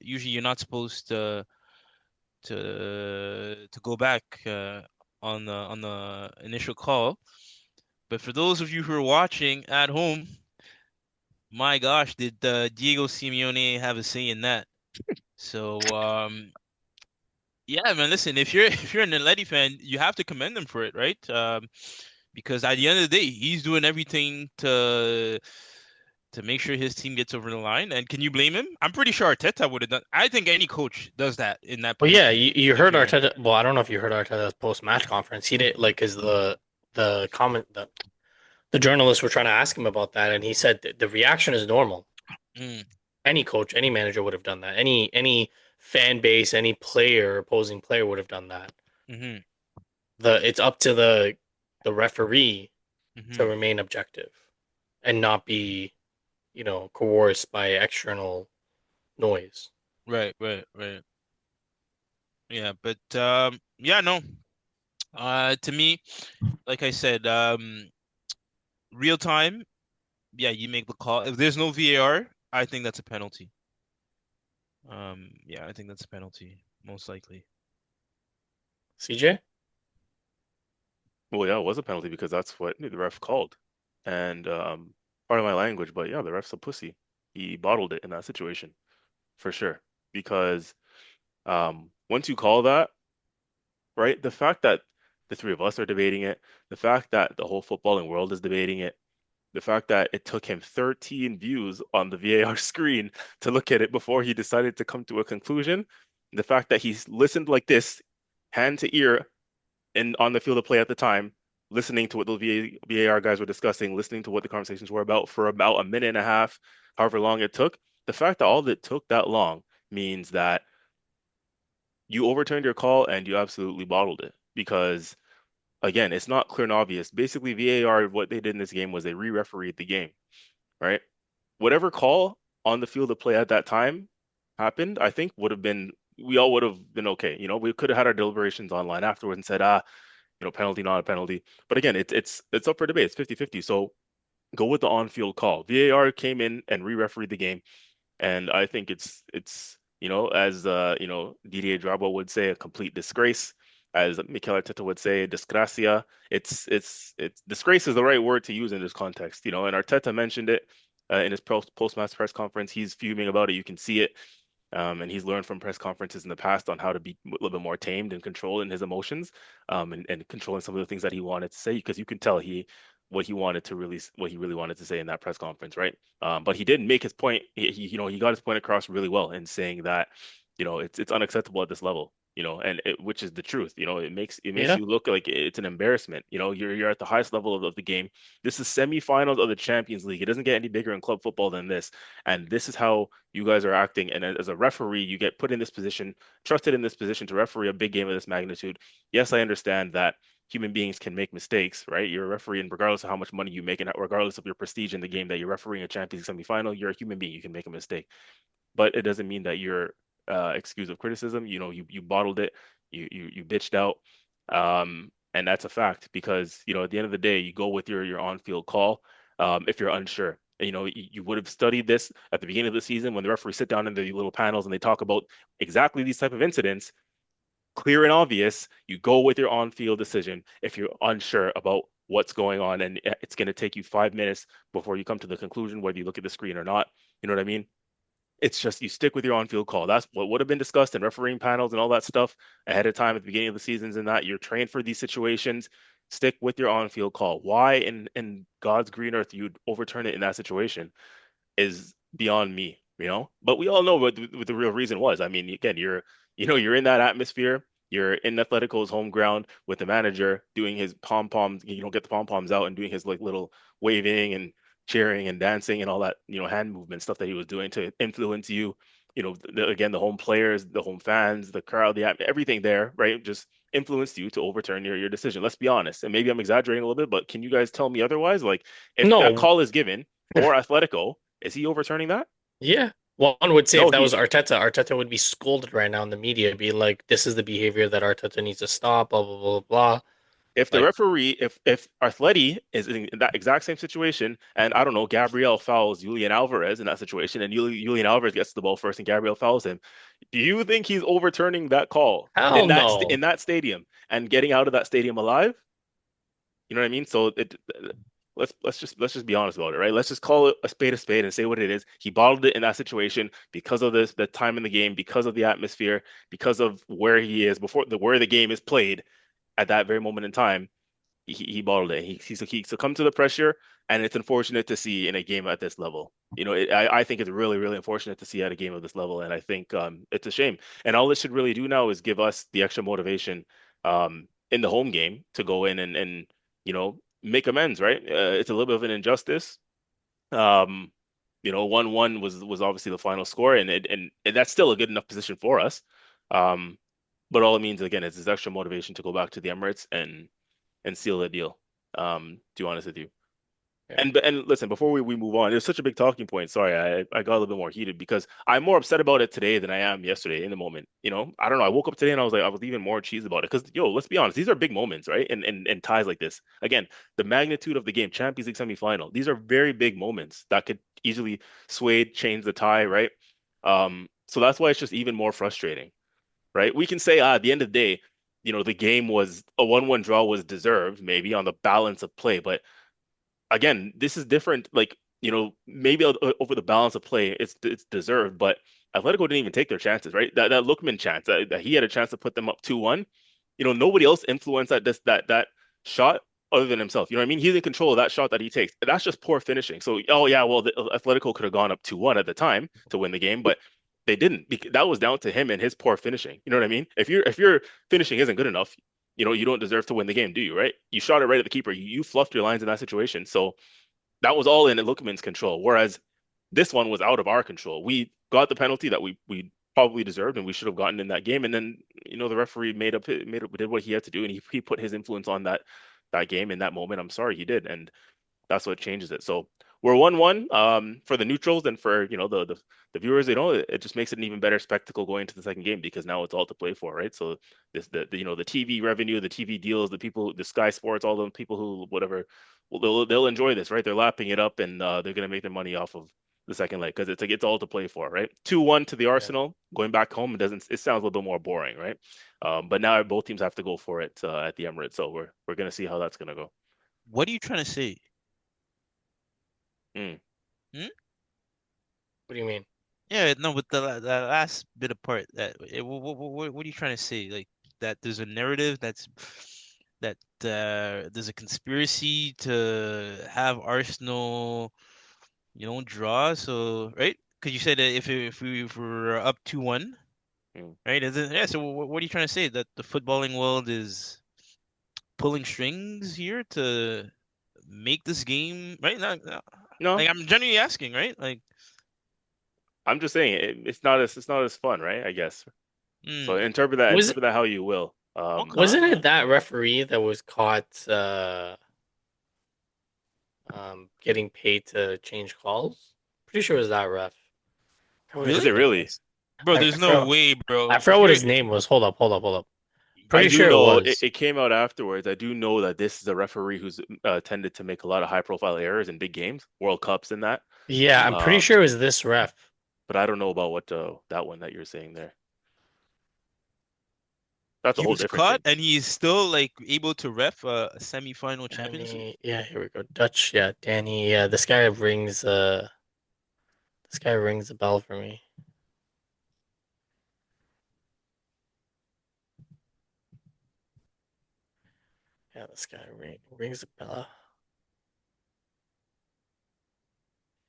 Usually you're not supposed to go back on the initial call. But for those of you who are watching at home, my gosh, did Diego Simeone have a say in that? So yeah, man, listen, if you're if you're an Atleti fan, you have to commend him for it, right? Because at the end of the day, he's doing everything to make sure his team gets over the line. And can you blame him? I'm pretty sure Arteta would have done. I think any coach does that in that Well, yeah, position you if heard you're in. Arteta. Well, I don't know if you heard Arteta's post match conference. He did like because the journalists were trying to ask him about that, and he said the reaction is normal. Mm, Any coach, any manager would have done that. Any fan base, any player, opposing player would have done that. hmm It's up to the referee to hmm remain objective and not be, coerced by external noise. Right, right, right. Yeah, but yeah, no. To me, like I said, real time, yeah, you make the call. If there's no VAR, I think that's a penalty. Yeah, I think that's a penalty, most likely. CJ? Well, yeah, it was a penalty because that's what the ref called. And part of my language, but yeah, the ref's a pussy. He bottled it in that situation for sure. Because once you call that, right, the fact that the three of us are debating it, the fact that the whole footballing world is debating it, the fact that it took him 13 views on the VAR screen to look at it before he decided to come to a conclusion, the fact that he's listened like this, hand to ear, and on the field of play at the time, listening to what the VAR guys were discussing, listening to what the conversations were about for about a minute and a half, however long it took. The fact that all of it took that long means that you overturned your call and you absolutely bottled it because again, it's not clear and obvious. Basically, VAR, what they did in this game was they re-refereed the game, right? Whatever call on the field of play at that time happened, I think would have been we all would have been okay. We could have had our deliberations online afterwards and said, penalty, not a penalty. But again, it's up for debate. It's 50-50. So go with the on-field call. VAR came in and re-refereed the game, and I think it's As Didier Drogba would say, a complete disgrace. As Mikel Arteta would say, disgracia. It's disgrace is the right word to use in this context, and Arteta mentioned it in his post-match press conference. He's fuming about it. You can see it. And he's learned from press conferences in the past on how to be a little bit more tamed and controlled in his emotions, and controlling some of the things that he wanted to say, because you can tell what he really wanted to say in that press conference, right? But he did make his point. He got his point across really well in saying that, it's unacceptable at this level. Which is the truth. It makes Yeah. you look like it's an embarrassment. You're at the highest level of the game. This is semifinals of the Champions League. It doesn't get any bigger in club football than this. And this is how you guys are acting. And as a referee, you get put in this position, trusted in this position to referee a big game of this magnitude. Yes, I understand that human beings can make mistakes, right? You're a referee, and regardless of how much money you make, and regardless of your prestige in the game that you're refereeing a Champions League semifinal, you're a human being. You can make a mistake, but it doesn't mean that you're excuse of criticism. You bottled it, you bitched out, and that's a fact because at the end of the day, you go with your on-field call. If you're unsure, you would have studied this at the beginning of the season when the referees sit down in the little panels and they talk about exactly these type of incidents, clear and obvious. You go with your on-field decision if you're unsure about what's going on, and it's going to take you 5 minutes before you come to the conclusion whether you look at the screen or not. You know what I mean? It's just you stick with your on-field call. That's what would have been discussed in refereeing panels and all that stuff ahead of time at the beginning of the seasons, and that you're trained for these situations. Stick with your on-field call. Why in God's green earth you'd overturn it in that situation is beyond me. But we all know what the real reason was. I mean, again, you're in that atmosphere. You're in Atletico's home ground with the manager doing his pom poms. You don't get the pom poms out and doing his like little waving and cheering and dancing and all that, hand movement stuff that he was doing to influence you. Again, the home players, the home fans, the crowd, everything there, right? Just influenced you to overturn your decision. Let's be honest. And maybe I'm exaggerating a little bit, but can you guys tell me otherwise? Like, if that No. call is given for Atletico, is he overturning that? Yeah. Well, one would say if No, that was Arteta, Arteta would be scolded right now in the media, be like, "This is the behavior that Arteta needs to stop." Blah blah blah blah. if the Like, referee, if Artleti is in that exact same situation, and I don't know, Gabriel fouls Julian Alvarez in that situation, and Julian Alvarez gets the ball first, and Gabriel fouls him, do you think he's overturning that call hell in no. that stadium and getting out of that stadium alive? You know what I mean? So let's just be honest about it, right? Let's just call it a spade and say what it is. He bottled it in that situation because of the time in the game, because of the atmosphere, because of where he is before where the game is played at that very moment in time. He bottled it. He succumbed to the pressure, and it's unfortunate to see in a game at this level. I think it's really, really unfortunate to see at a game of this level, and I think it's a shame. And all it should really do now is give us the extra motivation in the home game to go in and make amends, right? It's a little bit of an injustice. 1-1 was obviously the final score, and that's still a good enough position for us. Um, but all it means again is this extra motivation to go back to the Emirates and seal the deal. To be honest with you. Yeah. And listen, before we move on, it was such a big talking point. Sorry, I got a little bit more heated because I'm more upset about it today than I am yesterday in the moment. I don't know. I woke up today and I was even more cheesed about it because let's be honest, these are big moments, right? And ties like this. Again, the magnitude of the game, Champions League semifinal, these are very big moments that could easily change the tie, right? So that's why it's just even more frustrating, right? We can say, at the end of the day, the game was a 1-1 draw was deserved, maybe on the balance of play. But again, this is different. Like, maybe over the balance of play, it's deserved. But Atletico didn't even take their chances, right? That Lookman chance, that he had a chance to put them up 2-1. Nobody else influenced that shot other than himself. You know what I mean? He's in control of that shot that he takes. That's just poor finishing. So, oh yeah, well, the Atletico could have gone up 2-1 at the time to win the game, but they didn't. That was down to him and his poor finishing. You know what I mean? If your finishing isn't good enough, you don't deserve to win the game, do you? Right? You shot it right at the keeper. You fluffed your lines in that situation. So that was all in Lookman's control. Whereas this one was out of our control. We got the penalty that we probably deserved and we should have gotten in that game. And then the referee did what he had to do, and he put his influence on that game in that moment. I'm sorry he did, and that's what changes it. So we're 1-1 for the neutrals, and for the viewers. It just makes it an even better spectacle going into the second game because now it's all to play for, right? So the TV revenue, the TV deals, the people, the Sky Sports, all the people who whatever, well, they'll enjoy this, right? They're lapping it up, and they're gonna make their money off of the second leg because it's like it's all to play for, right? 2-1 to the Yeah. Arsenal, going back home, it sounds a little bit more boring, right? But now both teams have to go for it at the Emirates, so we're gonna see how that's gonna go. What are you trying to say? Mm. Hmm? What do you mean? Yeah, no, with the last bit of part that what are you trying to say? Like that there's a narrative that there's a conspiracy to have Arsenal, draw. So right? Because you said that if we were up 2-1, Mm. right? Yeah. So what are you trying to say? That the footballing world is pulling strings here to make this game right? No, Like I'm genuinely asking, right? Like, I'm just saying it's not as fun, right? I guess. So hmm, Was interpret that how you will. okay. wasn't it that referee that was caught getting paid to change calls? Pretty sure it was that ref. I forgot what his Is it Really? name really? was. Bro, I there's no forgot, way, I bro. forgot what his name was. Hold up. I Pretty do sure it know it, was. it came out afterwards. I do know that this is a referee who's tended to make a lot of high profile errors in big games, World Cups and that. Yeah, I'm pretty Um, sure it was this ref. but I don't know about what that one that you're saying there. That's a He whole was different caught thing. and he's still like able to ref a semi-final Champions League. Danny, yeah, here we go. Dutch, yeah, Danny. Yeah, this guy rings a bell for me. Yeah, this guy rings a bell.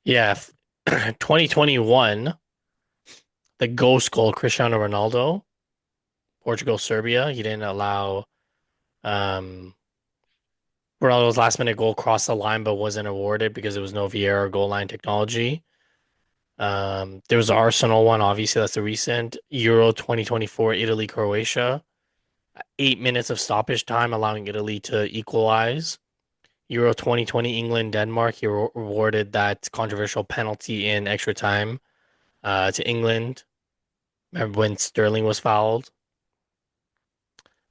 Yeah, 2021, the ghost goal, Cristiano Ronaldo, Portugal, Serbia. He didn't allow um Ronaldo's last minute goal crossed the line but wasn't awarded because there was no VAR goal line technology. There was the Arsenal one, obviously that's the recent Euro 2024 Italy Croatia. 8 minutes of stoppage time, allowing Italy to equalize. Euro 2020 England Denmark. He awarded that controversial penalty in extra time to England. Remember when Sterling was fouled?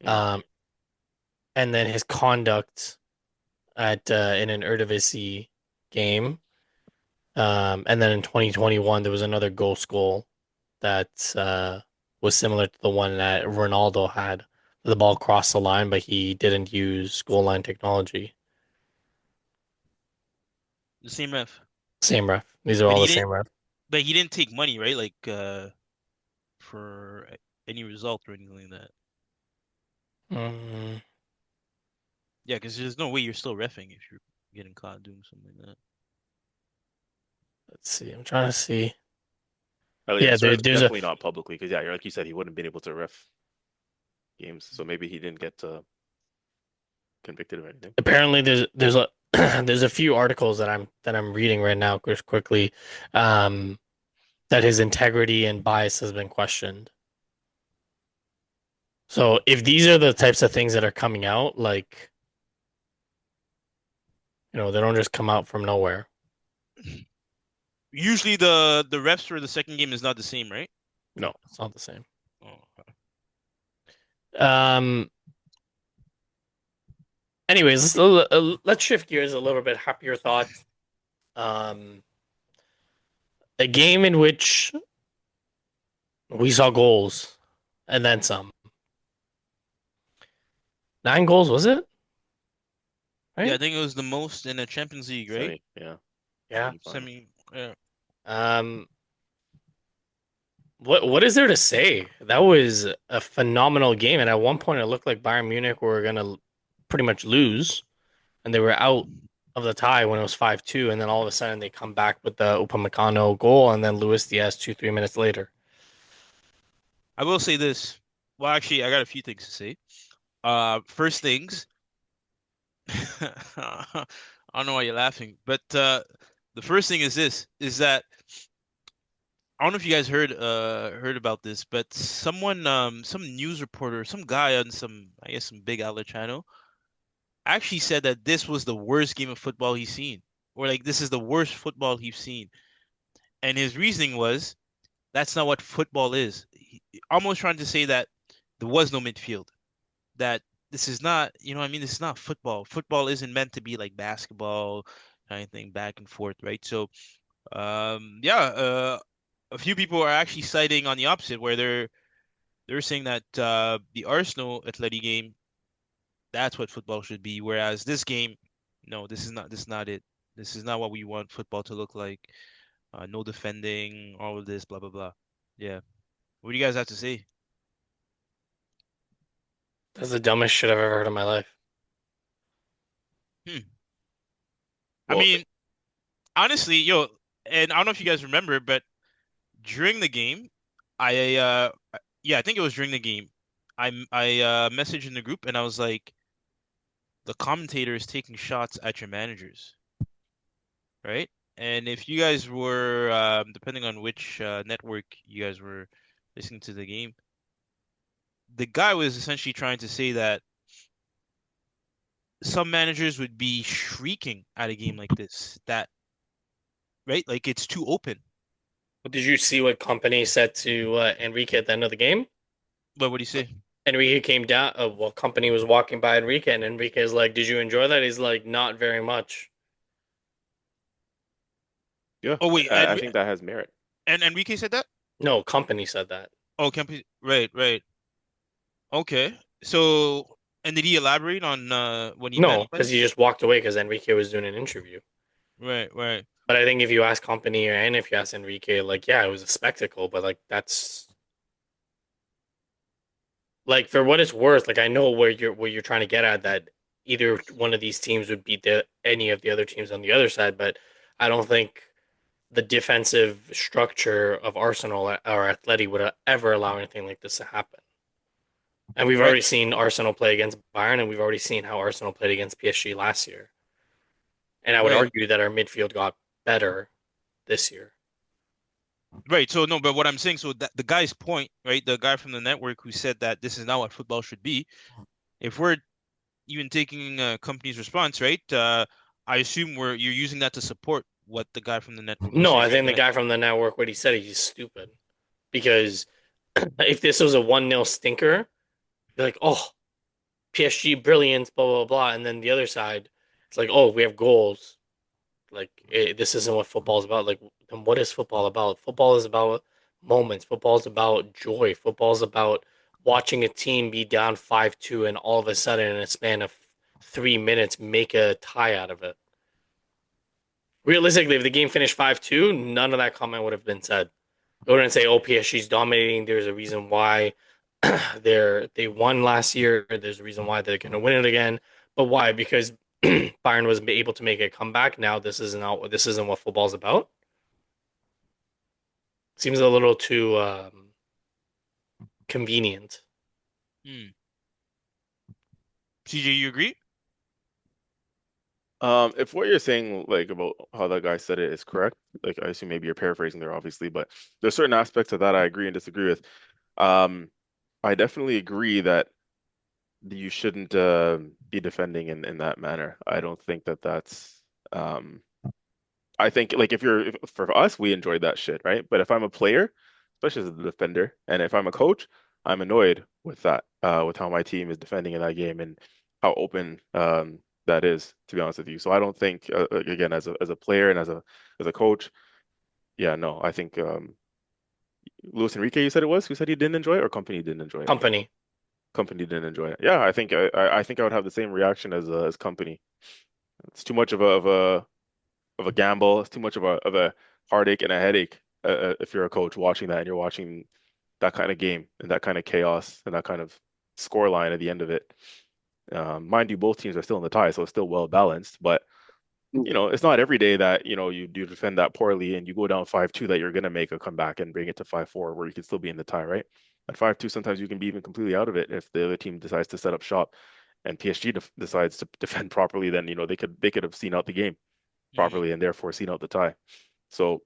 Mm. Um, and then his conduct at in an Eredivisie game. And then in 2021, there was another ghost goal that was similar to the one that Ronaldo had. The ball crossed the line, but he didn't use goal line technology. The same ref. Same ref. These are But all he the didn't same ref. but he didn't take money, right? Like for any result or anything like that. Mm, Yeah, because there's no way you're still refing if you're getting caught doing something like that. let's see. I'm trying to see. Oh yeah, Yeah, there's a definitely not publicly because yeah, like you said, he wouldn't have been able to ref games, so maybe he didn't get convicted of anything. apparently there's a there's a few articles that I'm reading right now just quickly um that his integrity and bias has been questioned. So if these are the types of things that are coming out, like, they don't just come out from nowhere. Usually the refs for the second game is not the same, right? No, it's not the same. Oh. Um anyways, let's shift gears a little bit. Happier thoughts. Um a game in which we saw goals and then some. 9 goals, was it? Yeah, Right? I think it was the most in the Champions League, right? Yeah, Yeah. semifinal. Semi, yeah. Um what is there to say? That was a phenomenal game, and at one point it looked like Bayern Munich were gonna pretty much lose, and they were out of the tie when it was 5-2, and then all of a sudden they come back with the Upamecano goal, and then Luis Diaz 2-3 minutes later. I will say this. Well, actually, I got a few things to say. First things, I don't know why you're laughing, but the first thing is this, is that I don't know if you guys heard about this, but some news reporter, some guy on some, I guess, some big outlet channel actually said that this was the worst game of football he's seen, or like this is the worst football he's seen. And his reasoning was that's not what football is. Almost trying to say that there was no midfield, that this is not, what I mean, this is not football. Football isn't meant to be like basketball kind of thing, back and forth, right? So Yeah, a few people are actually citing on the opposite, where they're saying that the Arsenal Atleti game, that's what football should be, whereas this game, no, this is not it. This is not what we want football to look like. No defending, all of this, blah blah blah. Yeah. What do you guys have to say? That's the dumbest shit I've ever heard in my life. Hmm. I Well, mean, honestly, yo, and I don't know if you guys remember, but during the game, yeah, I think it was during the game. I messaged in the group and I was like, the commentator is taking shots at your managers, right? And if you guys were, depending on which network you guys were listening to the game, the guy was essentially trying to say that some managers would be shrieking at a game like this, that, right? Like it's too open. But did you see what company said to Enrique at the end of the game? But what do you say? Enrique came down. Well, company was walking by Enrique, and Enrique is like, "Did you enjoy that?" He's like, "Not very much." yeah, Oh wait, I think that has merit. and Enrique said that? No, company said that. Oh, Kempe, right, right. Okay. So, and did he elaborate on what he No, meant by because he this? just walked away because Enrique was doing an interview. Right, right, But I think if you ask company and if you ask Enrique, like, yeah, it was a spectacle, but like that's like for what it's worth. Like I know where you're trying to get at that either one of these teams would beat any of the other teams on the other side, but I don't think the defensive structure of Arsenal or Atleti would ever allow anything like this to happen. And we've right, already seen Arsenal play against Bayern, and we've already seen how Arsenal played against PSG last year. And I would right, argue that our midfield got better this year. right. So no, but what I'm saying, so that the guy's point, right? The guy from the network who said that this is not what football should be. If we're even taking company's response, right? I assume you're using that to support what the guy from the network was No, saying, I right? think the That guy from the network, what he said, he's stupid. Because if this was a 1-0 stinker, be like, oh, PSG brilliance, blah, blah, blah. And then the other side, it's like, oh, we have goals. Like, this isn't what football is about. Like, then what is football about? Football is about moments. Football is about joy. Football is about watching a team be down 5-2 and all of a sudden, in a span of 3 minutes, make a tie out of it. Realistically, if the game finished 5-2, none of that comment would have been said. It wouldn't say, oh, PSG's dominating. There's a reason why they won last year. There's a reason why they're going to win it again. But why? Because Bayern was able to make a comeback. Now this isn't what football's about. Seems a little too convenient. hmm. CJ, you agree? If what you're saying, like about how that guy said it, is correct, like I assume maybe you're paraphrasing there, obviously, but there's certain aspects of that I agree and disagree with. Um, I definitely agree that you shouldn't be defending in that manner. I don't think that that's um I think like if for us, we enjoyed that shit, right? But if I'm a player, especially as a defender, and if I'm a coach, I'm annoyed with that, with how my team is defending in that game and how open that is, to be honest with you. So I don't think, again, as a player and as a coach, yeah, no, I think Luis Enrique, you said it was, who said he didn't enjoy it, or company didn't enjoy it? Company. Company didn't enjoy it. Yeah, I think I would have the same reaction as company. It's too much of a gamble. It's too much of a heartache and a headache if you're a coach watching that and you're watching that kind of game and that kind of chaos and that kind of score line at the end of it. Mind you, both teams are still in the tie, so it's still well balanced. But it's not every day that you do defend that poorly and you go down 5-2 that you're gonna make a comeback and bring it to 5-4 where you can still be in the tie, right? At 5-2, sometimes you can be even completely out of it if the other team decides to set up shop and PSG decides to defend properly. Then they could have seen out the game Hmm. properly and therefore seen out the tie. So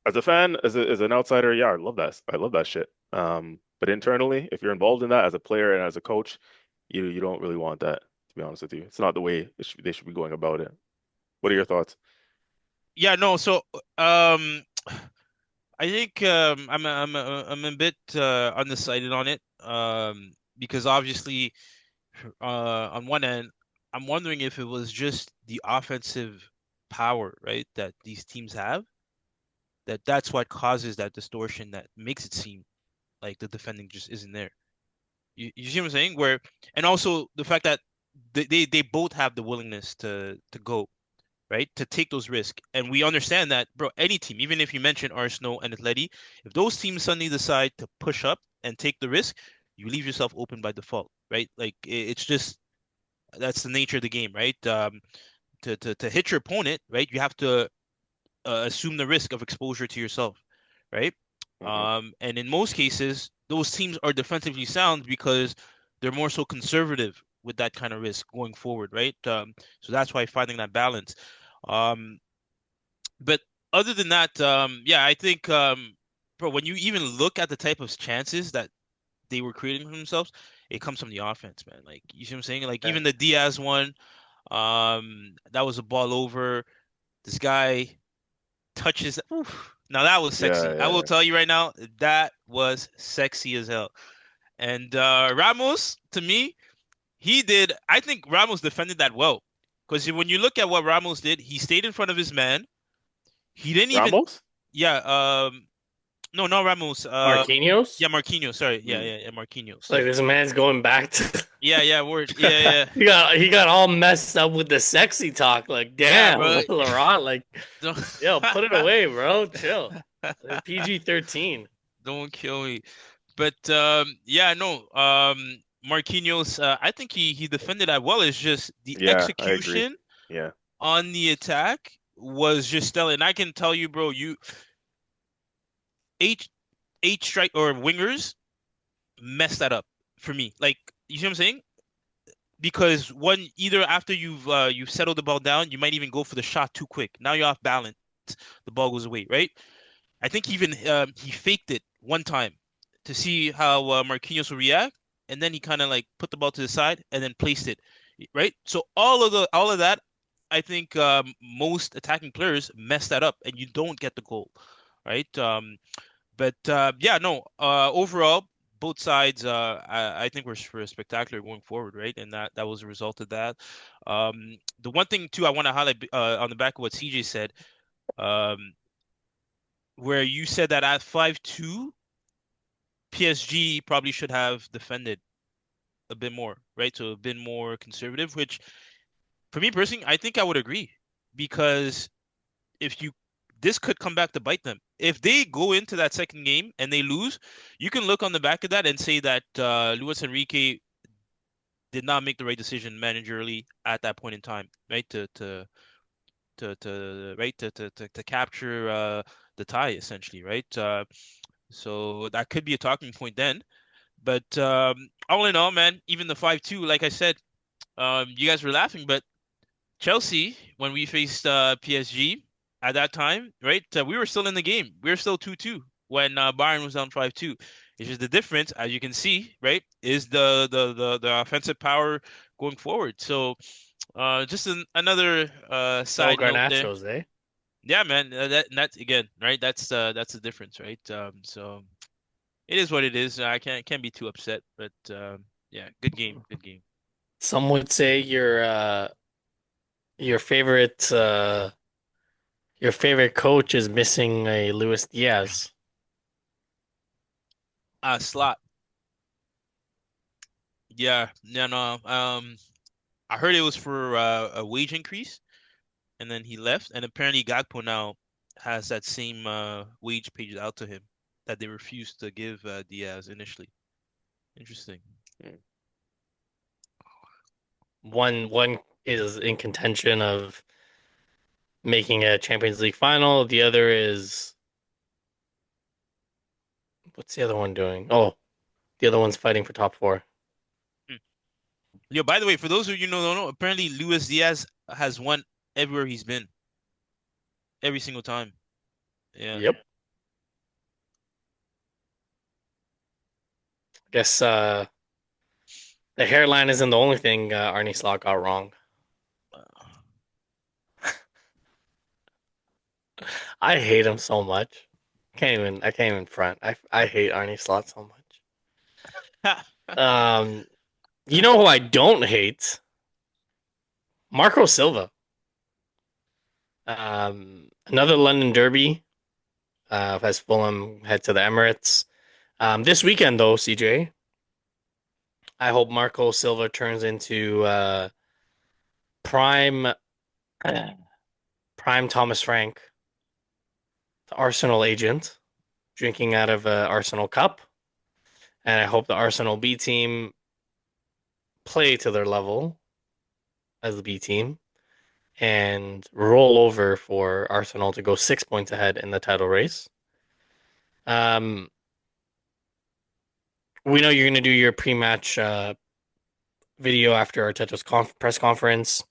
as a fan, as an outsider, yeah, I love that. I love that shit. But internally, if you're involved in that as a player and as a coach, you don't really want that, to be honest with you. It's not the way they should be going about it. What are your thoughts? Yeah, no. So, um, I think I'm a bit undecided on it. Because obviously, on one end, I'm wondering if it was just the offensive. power, right, that these teams have, that's what causes that distortion that makes it seem like the defending just isn't there. You see what I'm saying? Where and also the fact that they both have the willingness to go, right? To take those risks. And we understand that, bro, any team, even if you mention Arsenal and Atleti, if those teams suddenly decide to push up and take the risk, you leave yourself open by default, right? Like it's just that's the nature of the game, right? To hit your opponent, right? You have to assume the risk of exposure to yourself, right? Hmm. And in most cases, those teams are defensively sound because they're more so conservative with that kind of risk going forward, right? So that's why finding that balance. Um, but other than that, yeah, I think, bro, when you even look at the type of chances that they were creating for themselves, it comes from the offense, man. Like, you see what I'm saying? Like, Yeah. even the Diaz one, that was a ball over. This guy touches. Oof. Now that was Yeah, sexy. I yeah, will yeah. tell you right now, that was sexy as hell. And Ramos, to me, he did. I think Ramos defended that well. Because when you look at what Ramos did, he stayed in front of his man. He didn't even, Ramos? yeah, no, not Ramos. Marquinhos? Yeah, Marquinhos. Sorry, yeah, Mm. yeah, yeah, Marquinhos. It's like Yeah, this man's going back to yeah, yeah. Word. Yeah, yeah, he got all messed up with the sexy talk. Like, yeah, damn, bro. Laurent, like, Don't, yo, put it away, bro. Chill. PG-13. don't kill me. But yeah, no. Marquinhos, I think he defended that well. It's just the Yeah, I agree. execution Yeah. on the attack was just stellar. And I can tell you, bro, you eight eight strike or wingers messed that up for me. Like, you see what I'm saying? Because one either after you've settled the ball down, you might even go for the shot too quick. Now you're off balance. The ball goes away, right? I think even he faked it one time to see how Marquinhos will react, and then he kind of like put the ball to the side and then placed it, right? So all of that, I think most attacking players mess that up, and you don't get the goal, right? But yeah, no. Overall, both sides, I think were spectacular going forward, right? And that was a result of that. The one thing too I want to highlight on the back of what CJ said, um, where you said that at 5-2, PSG probably should have defended a bit more, right? So a bit more conservative, which for me personally, I think I would agree because if you this could come back to bite them. If they go into that second game and they lose, you can look on the back of that and say that Luis Enrique did not make the right decision managerially at that point in time, right? To capture the tie essentially, right? So that could be a talking point then. But all in all, man, even the 5-2, like I said, you guys were laughing, but Chelsea, when we faced PSG at that time, right? We were still in the game. We were still 2-2 when Bayern was down 5-2. It's just the difference, as you can see, right, is the offensive power going forward. So just another No side note there. Garnachos, eh? Yeah, man, that's again, right? That's the difference, right? So it is what it is. I can't be too upset, but yeah, good game, good game. Some would say your favorite coach is missing a Luis Diaz. Slot. Yeah, yeah, no. I heard it was for a wage increase, and then he left, and apparently Gakpo now has that same wage paid out to him that they refused to give Diaz initially. Interesting. Mm. One is in contention of making a Champions League final. The other is what's the other one doing? Oh, the other one's fighting for top four. Hmm. Yo, by the way, for those of you who don't know, apparently Luis Diaz has won everywhere he's been, every single time. Yeah. Yep. Guess the hairline isn't the only thing Arnie Slot got wrong. I hate him so much. I can't even front. I hate Arnie Slot so much. Um, you know who I don't hate? Marco Silva. Another London derby as Fulham head to the Emirates. This weekend, though, CJ, I hope Marco Silva turns into prime prime Thomas Frank, the Arsenal agent, drinking out of a Arsenal cup, and I hope the Arsenal B team play to their level as the B team and roll over for Arsenal to go 6 points ahead in the title race. Um, we know you're going to do your pre-match video after Arteta's press conference.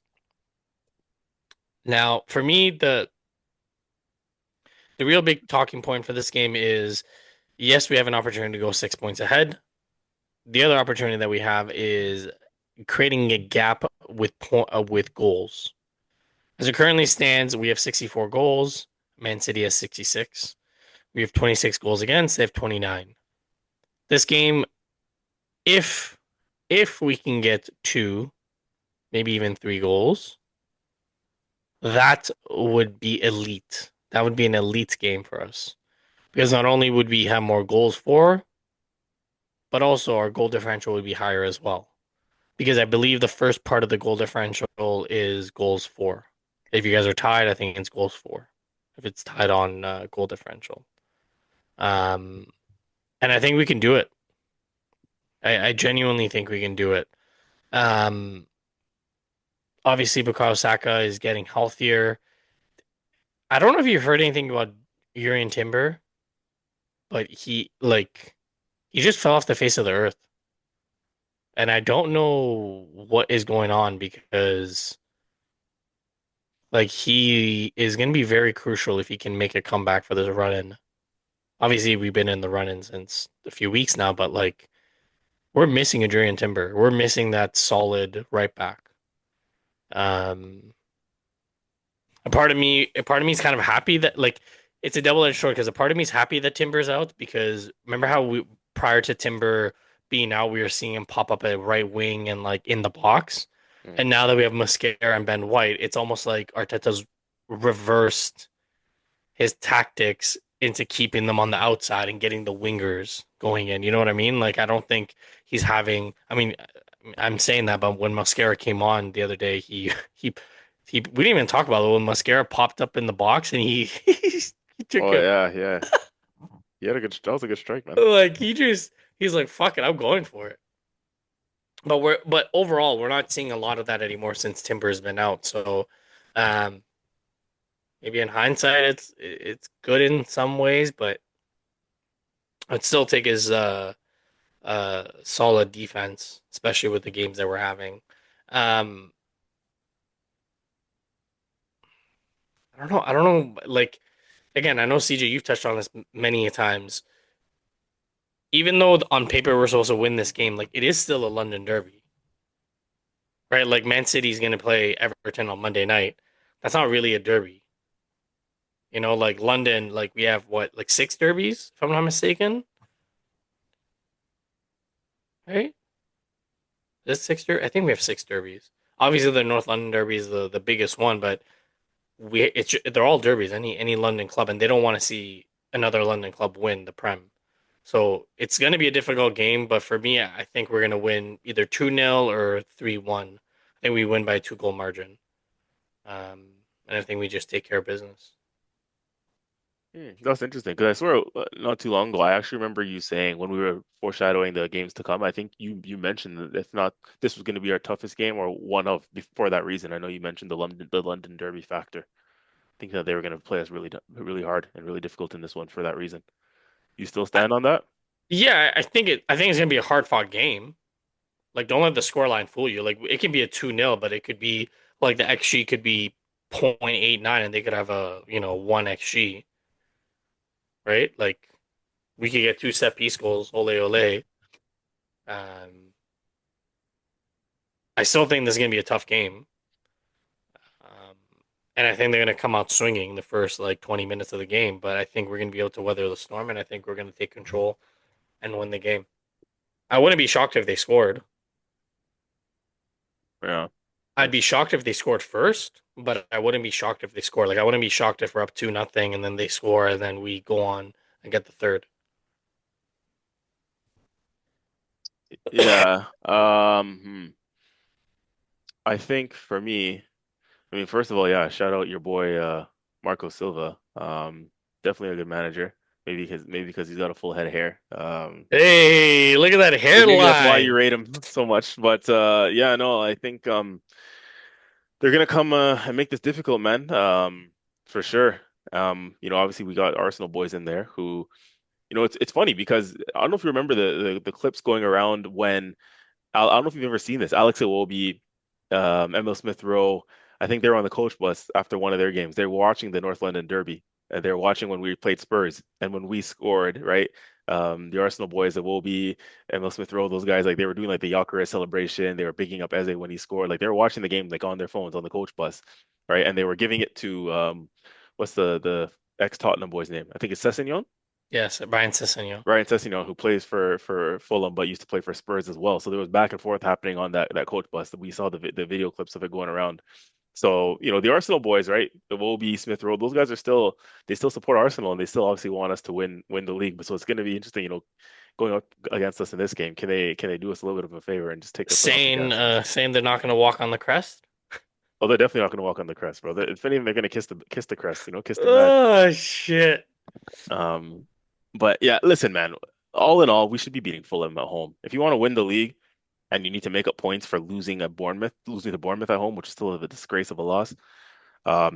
Now, for me, the real big talking point for this game is yes, we have an opportunity to go 6 points ahead. The other opportunity that we have is creating a gap with goals. As it currently stands, we have 64 goals. Man City has 66. We have 26 goals against. They have 29. This game, if if we can get two, maybe even three goals, that would be elite. That would be an elite game for us because not only would we have more goals for, but also our goal differential would be higher as well. Because I believe the first part of the goal differential is goals for. If you guys are tied, I think it's goals for. If it's tied on goal differential, um, and I think we can do it. I genuinely think we can do it. Um, Obviously, Bukayo Saka is getting healthier. I don't know if you've heard anything about Urian Timber, but he just fell off the face of the earth, and I don't know what is going on because he is going to be very crucial if he can make a comeback for this run in. Obviously, we've been in the run in since a few weeks now, but we're missing Adrian Timber. We're missing that solid right back. Um, a part of me is kind of happy that it's a double-edged sword because a part of me is happy that Timber's out because remember how we prior to Timber being out, we were seeing him pop up at right wing and in the box. Mm. And now that we have Mosquera and Ben White, it's almost like Arteta's reversed his tactics into keeping them on the outside and getting the wingers going in. You know what I mean? I don't think he's having. I mean, I'm saying that, but when Mosquera came on the other day, he we didn't even talk about it when Mosquera popped up in the box and he he took Oh a yeah, yeah. That was a good strike, man. he's like fuck it, I'm going for it. But overall, we're not seeing a lot of that anymore since Timber's been out. So, um, maybe in hindsight, it's good in some ways, but I'd still take his solid defense, especially with the games that we're having. Um, I don't know. Again, I know CJ, you've touched on this many times. Even though on paper we're supposed to win this game, it is still a London derby, right? Man City's going to play Everton on Monday night. That's not really a derby, London. We have what, six derbies, if I'm not mistaken, right? Is six derby? I think we have six derbies. Obviously, the North London derby is the biggest one, but they're all derbies. Any London club, and they don't want to see another London club win the Prem. So it's going to be a difficult game, but for me, I think we're going to win either 2-0 or 3-1. I think we win by a two-goal margin. And I think we just take care of business. That's interesting because I swear not too long ago I actually remember you saying when we were foreshadowing the games to come. I think you mentioned that if not this was going to be our toughest game or one of before that reason. I know you mentioned the London Derby factor. I think that they were going to play us really hard and really difficult in this one for that reason. You still I, stand on that? yeah, I think it's going to be a hard-fought game. Don't let the scoreline fool you. It can be a 2-0, but it could be the XG could be 0.89 and they could have a, 1 XG, right? We could get two set piece goals, ole ole. Um, I still think this is going to be a tough game. Um, and I think they're going to come out swinging the first 20 minutes of the game, but I think we're going to be able to weather the storm and I think we're going to take control and win the game. I wouldn't be shocked if they scored. Yeah. I'd be shocked if they scored first, but I wouldn't be shocked if they score. Like I wouldn't be shocked if we're up 2-0 and then they score and then we go on and get the third. Yeah. I think for me, I mean, first of all, yeah, shout out your boy Marco Silva. Definitely a good manager. Maybe because he's got a full head of hair. Hey, look at that Maybe that's why you hairline. rate him so much. But yeah, no, I think they're gonna come and make this difficult, man. For sure. Obviously we got Arsenal boys in there who, it's funny because I don't know if you remember the clips going around when I don't know if you've ever seen this. Alex Iwobi, Emil Smith Rowe, I think they were on the coach bus after one of their games. They were watching the North London Derby. And they were watching when we played Spurs and when we scored, right? The Arsenal boys, Iwobi, Emil Smith Rowe, those guys, like they were doing like the Gyökeres celebration. They were bigging up Eze when he scored. Like they were watching the game like on their phones on the coach bus, right? And they were giving it to what's the ex-Tottenham boy's name? I think it's Sessegnon. Yes, Brian Sissignon. Ryan Sessegnon, who plays for Fulham but used to play for Spurs as well. So there was back and forth happening on that coach bus. That we saw the video clips of it going around. So the Arsenal boys, right? The Iwobi, Smith Rowe, those guys they still support Arsenal and they still obviously want us to win the league. But so it's going to be interesting, going up against us in this game. Can they do us a little bit of a favor and just take the foot off the Saying gas? saying they're not going to walk on the crest. Oh, they're definitely not going to walk on the crest, bro. If anything, they're going to kiss the crest, kiss the mat. Oh shit. Um, but yeah, listen, man. All in all, we should be beating Fulham at home. If you want to win the league and you need to make up points for losing to Bournemouth at home, which is still a disgrace of a loss,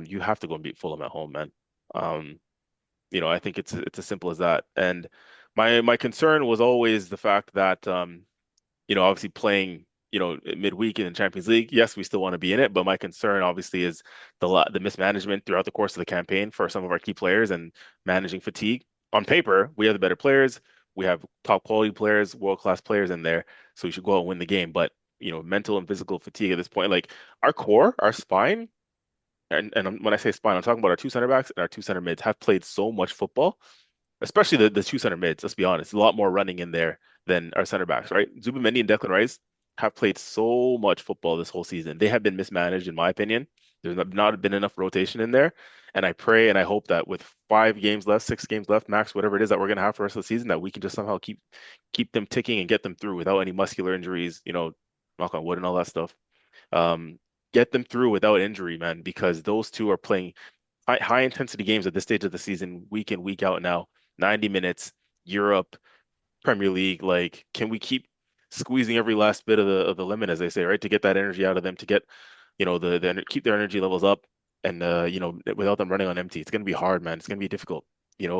you have to go and beat Fulham at home, man. Um, I think it's as simple as that. And my concern was always the fact that obviously playing, midweek in the Champions League, yes, we still want to be in it, but my concern obviously is the mismanagement throughout the course of the campaign for some of our key players and managing fatigue. On paper, we have the better players, we have top quality players, world-class players in there, so we should go out and win the game. But mental and physical fatigue at this point, like our core, our spine, and when I say spine, I'm talking about our two center backs and our two center mids have played so much football, especially the two center mids. Let's be honest, a lot more running in there than our center backs, right? Zubimendi and Declan Rice have played so much football this whole season. They have been mismanaged, in my opinion. There's not been enough rotation in there, and I pray and I hope that with 5 games left, 6 games left, max, whatever it is that we're gonna have for the rest of the season, that we can just somehow keep them ticking and get them through without any muscular injuries. Knock on wood and all that stuff. Um, get them through without injury, man, because those two are playing high intensity games at this stage of the season, week in, week out now. 90 minutes, Europe, Premier League. Like, can we keep squeezing every last bit of the lemon, as they say, right? To get that energy out of them, to get, keep their energy levels up and without them running on empty. It's gonna be hard, man. It's gonna be difficult.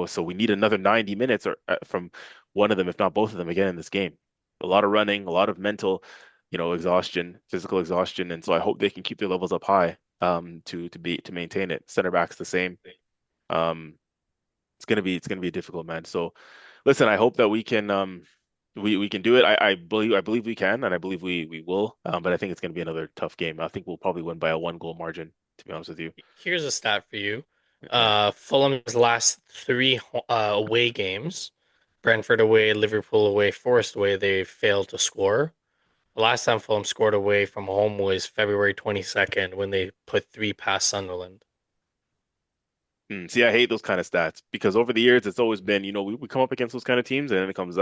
So we need another 90 minutes or from one of them, if not both of them, again in this game. A lot of running, a lot of mental, exhaustion, physical exhaustion, and so I hope they can keep their levels up high to maintain it. Center backs the same. Um, it's gonna be difficult, man. So listen, I hope that we can do it. I believe we can, and I believe we will. But I think it's gonna be another tough game. I think we'll probably win by a 1 goal margin, to be honest with you. Here's a stat for you. Yeah. Fulham's last three away games, Brentford away, Liverpool away, Forest away, they failed to score. The last time Fulham scored away from home was February 22nd when they put three past Sunderland. See, I hate those kind of stats because over the years it's always been, we come up against those kind of teams and then it comes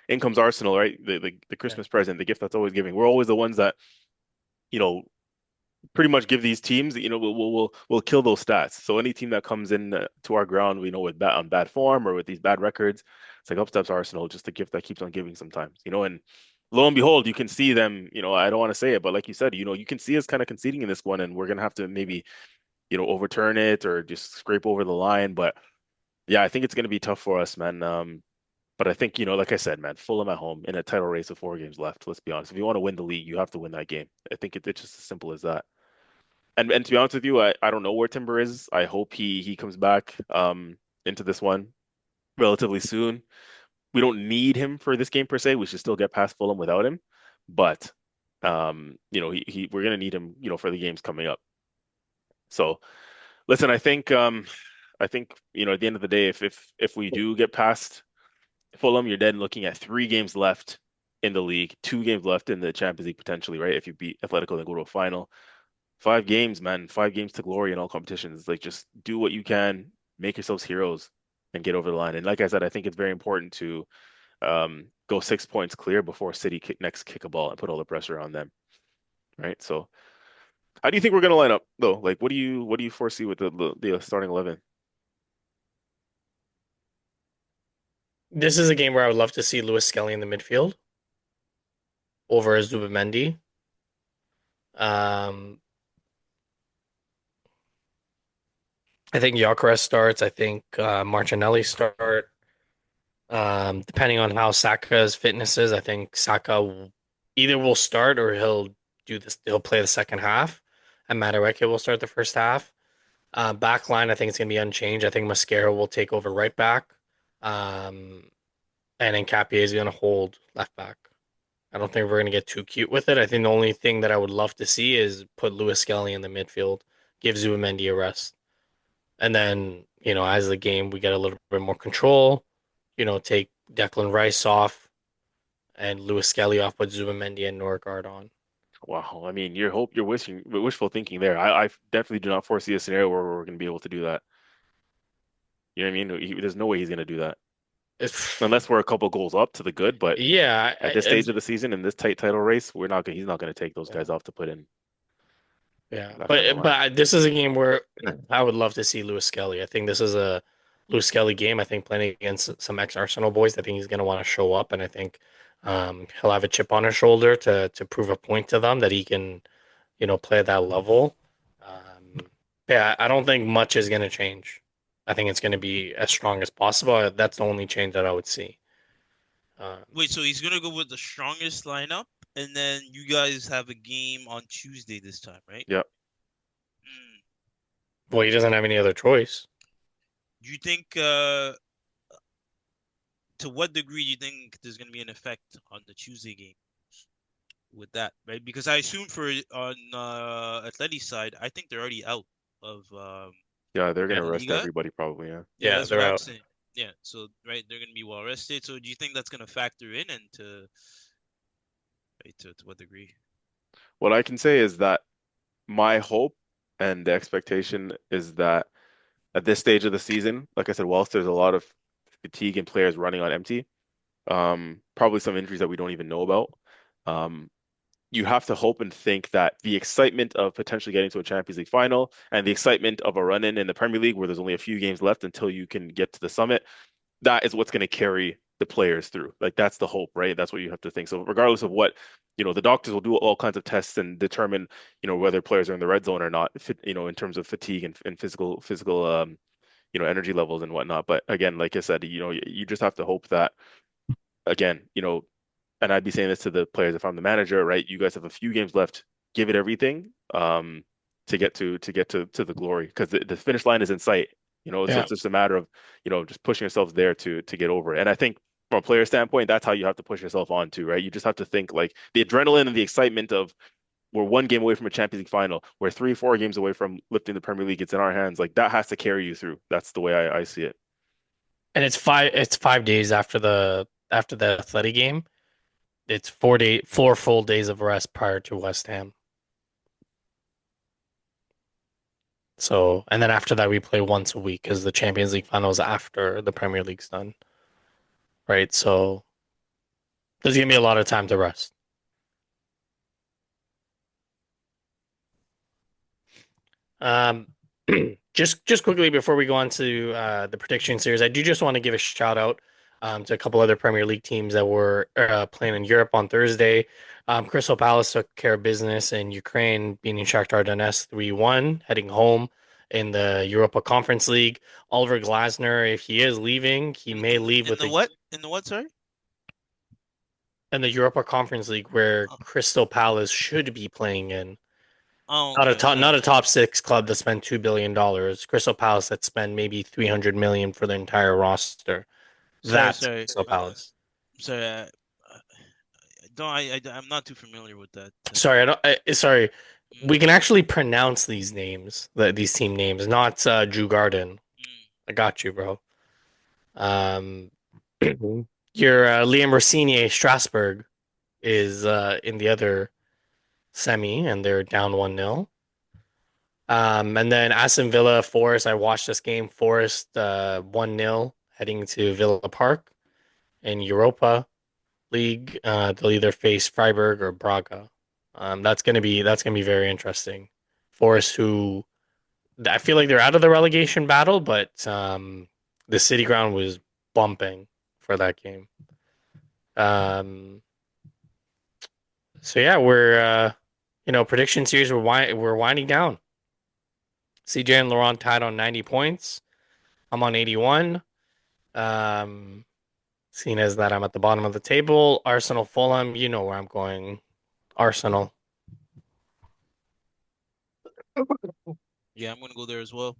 in comes Arsenal, right? The Yeah. Christmas present, the gift that's always giving. We're always the ones that, you know, pretty much give these teams, we'll kill those stats. So any team that comes in to our ground, we know with bad form or with these bad records, it's like up steps Arsenal, just a gift that keeps on giving sometimes, and lo and behold, you can see them, I don't want to say it, but like you said, you can see us kind of conceding in this one, and we're gonna have to maybe, overturn it or just scrape over the line. But yeah, I think it's gonna be tough for us, man. But I think, like I said, man, Fulham at home in a title race with 4 games left. Let's be honest. If you want to win the league, you have to win that game. I think it's just as simple as that. And to be honest with you, I don't know where Timber is. I hope he comes back into this one relatively soon. We don't need him for this game per se. We should still get past Fulham without him. But we're gonna need him, for the games coming up. So listen, I think at the end of the day, if we do get past Fulham, you're then looking at 3 games left. in the league, 2 games left in the Champions League potentially, right? If you beat Atletico, then go to a final. 5 games, man. 5 games to glory in all competitions. Like just do what you can, make yourselves heroes, and get over the line. And like I said, I think it's very important to go 6 points clear before City next kick a ball and put all the pressure on them, right? So, how do you think we're gonna line up though? Like, what do you foresee with the starting 11? This is a game where I would love to see Lewis Skelly in the midfield over Zubimendi. Um, I think Gyökeres starts. I think Martinelli start. Depending on how Saka's fitness is, I think either will start or he'll do this. He'll play the second half, and Madueke will start the first half. Back line, I think it's gonna be unchanged. I think Mascara will take over right back, um, and then Capie is gonna hold left back. I don't think we're gonna get too cute with it. I think the only thing that I would love to see is put Lewis Skelly in the midfield, give Zubimendi a rest. And then, as the game, we get a little bit more control, take Declan Rice off and Lewis Skelly off, put Zubimendi and Norgard on. Wow, I mean, you're wishful thinking there. I definitely do not foresee a scenario where we're gonna be able to do that. You know what I mean? There's no way he's gonna do that If, unless we're a couple goals up to the good. But yeah, at this stage of the season in this tight title race, we're not gonna, he's not gonna take those yeah, guys off to put in yeah. left on the But line. this is a game where I would love to see Lewis Skelly. I think this is a Lewis Skelly game. I think playing against some ex-Arsenal boys, I think he's going to want to show up, and I think he'll have a chip on his shoulder to prove a point to them that he can play at that level. Um, yeah, I don't think much is going to change. I think it's going to be as strong as possible. That's the only change that I would see. Um, Wait, so he's gonna go with the strongest lineup, and then you guys have a game on Tuesday this time, right? Yeah. Mm. well, he doesn't have any other choice. Do you think, to what degree do you think there's gonna be an effect on the Tuesday game with that, right? Because I assume for on Atleti's side, I think they're already out of Yeah, they're Yeah, gonna La rest Liga. everybody probably, yeah. Yeah, yeah, that's what they're I'm out. saying. Yeah, so right, they're gonna be well rested. So do you think that's gonna factor in into right, to what degree? What I can say is that my hope and the expectation is that at this stage of the season, like I said, whilst there's a lot of fatigue and players running on empty, probably some injuries that we don't even know about. Um, you have to hope and think that the excitement of potentially getting to a Champions League final and the excitement of a run in the Premier League where there's only a few games left until you can get to the summit, that is what's going to carry the players through. Like that's the hope, right? That's what you have to think. So regardless of what, the doctors will do all kinds of tests and determine, whether players are in the red zone or not, in terms of fatigue and physical energy levels and whatnot. But again, like I said, you just have to hope that again, and I'd be saying this to the players if I'm the manager, right? You guys have a few games left. Give it everything to get to the glory because the finish line is in sight. So Yeah. it's just a matter of just pushing yourselves there to get over it. And I think from a player standpoint, that's how you have to push yourself on to, right? You just have to think like the adrenaline and the excitement of we're 1 game away from a Champions League final. We're 3, 4 games away from lifting the Premier League. It's in our hands. Like that has to carry you through. That's the way I see it. And it's 5 days after the Athletic game. It's 4 full days of rest prior to West Ham. So, and then after that, we play once a week because the Champions League finals after the Premier League's done, right? So there's gonna be a lot of time to rest. Um, just quickly before we go on to the prediction series, I do just want to give a shout out to a couple other Premier League teams that were playing in Europe on Thursday. Crystal Palace took care of business in Ukraine, beating Shakhtar Donetsk 3-1, heading home in the Europa Conference League. Oliver Glasner, if he is leaving, he may leave In with the a what? In the what? Sorry. in the Europa Conference League where Oh, Crystal Palace should be playing in. oh, Not a okay. top, not a top six club that spent $2 billion. Crystal Palace that spent maybe 300 million for the entire roster. Sorry, That's sorry, Crystal Palace. sorry. Don't I'm not too familiar with that. Sorry, I don't. Sorry, Mm, we can actually pronounce these names, these team names, not Drew Garden. mm. I got you, bro. Um, you're Liam Rossinier, Strasbourg. is in the other semi, and they're down 1-0. And then Aston Villa Forest. I watched this game. Forest 1-0 heading to Villa Park in Europa League. They'll either face Freiburg or Braga. That's gonna be very interesting. Forest, who I feel like they're out of the relegation battle, but the City Ground was bumping for that game. Um, so yeah, we're prediction series. We're winding down. CJ and Laurent tied on 90 points. I'm on 81. Um, Seeing as that I'm at the bottom of the table, Arsenal Fulham, you know where I'm going. Arsenal. Yeah, I'm gonna go there as well.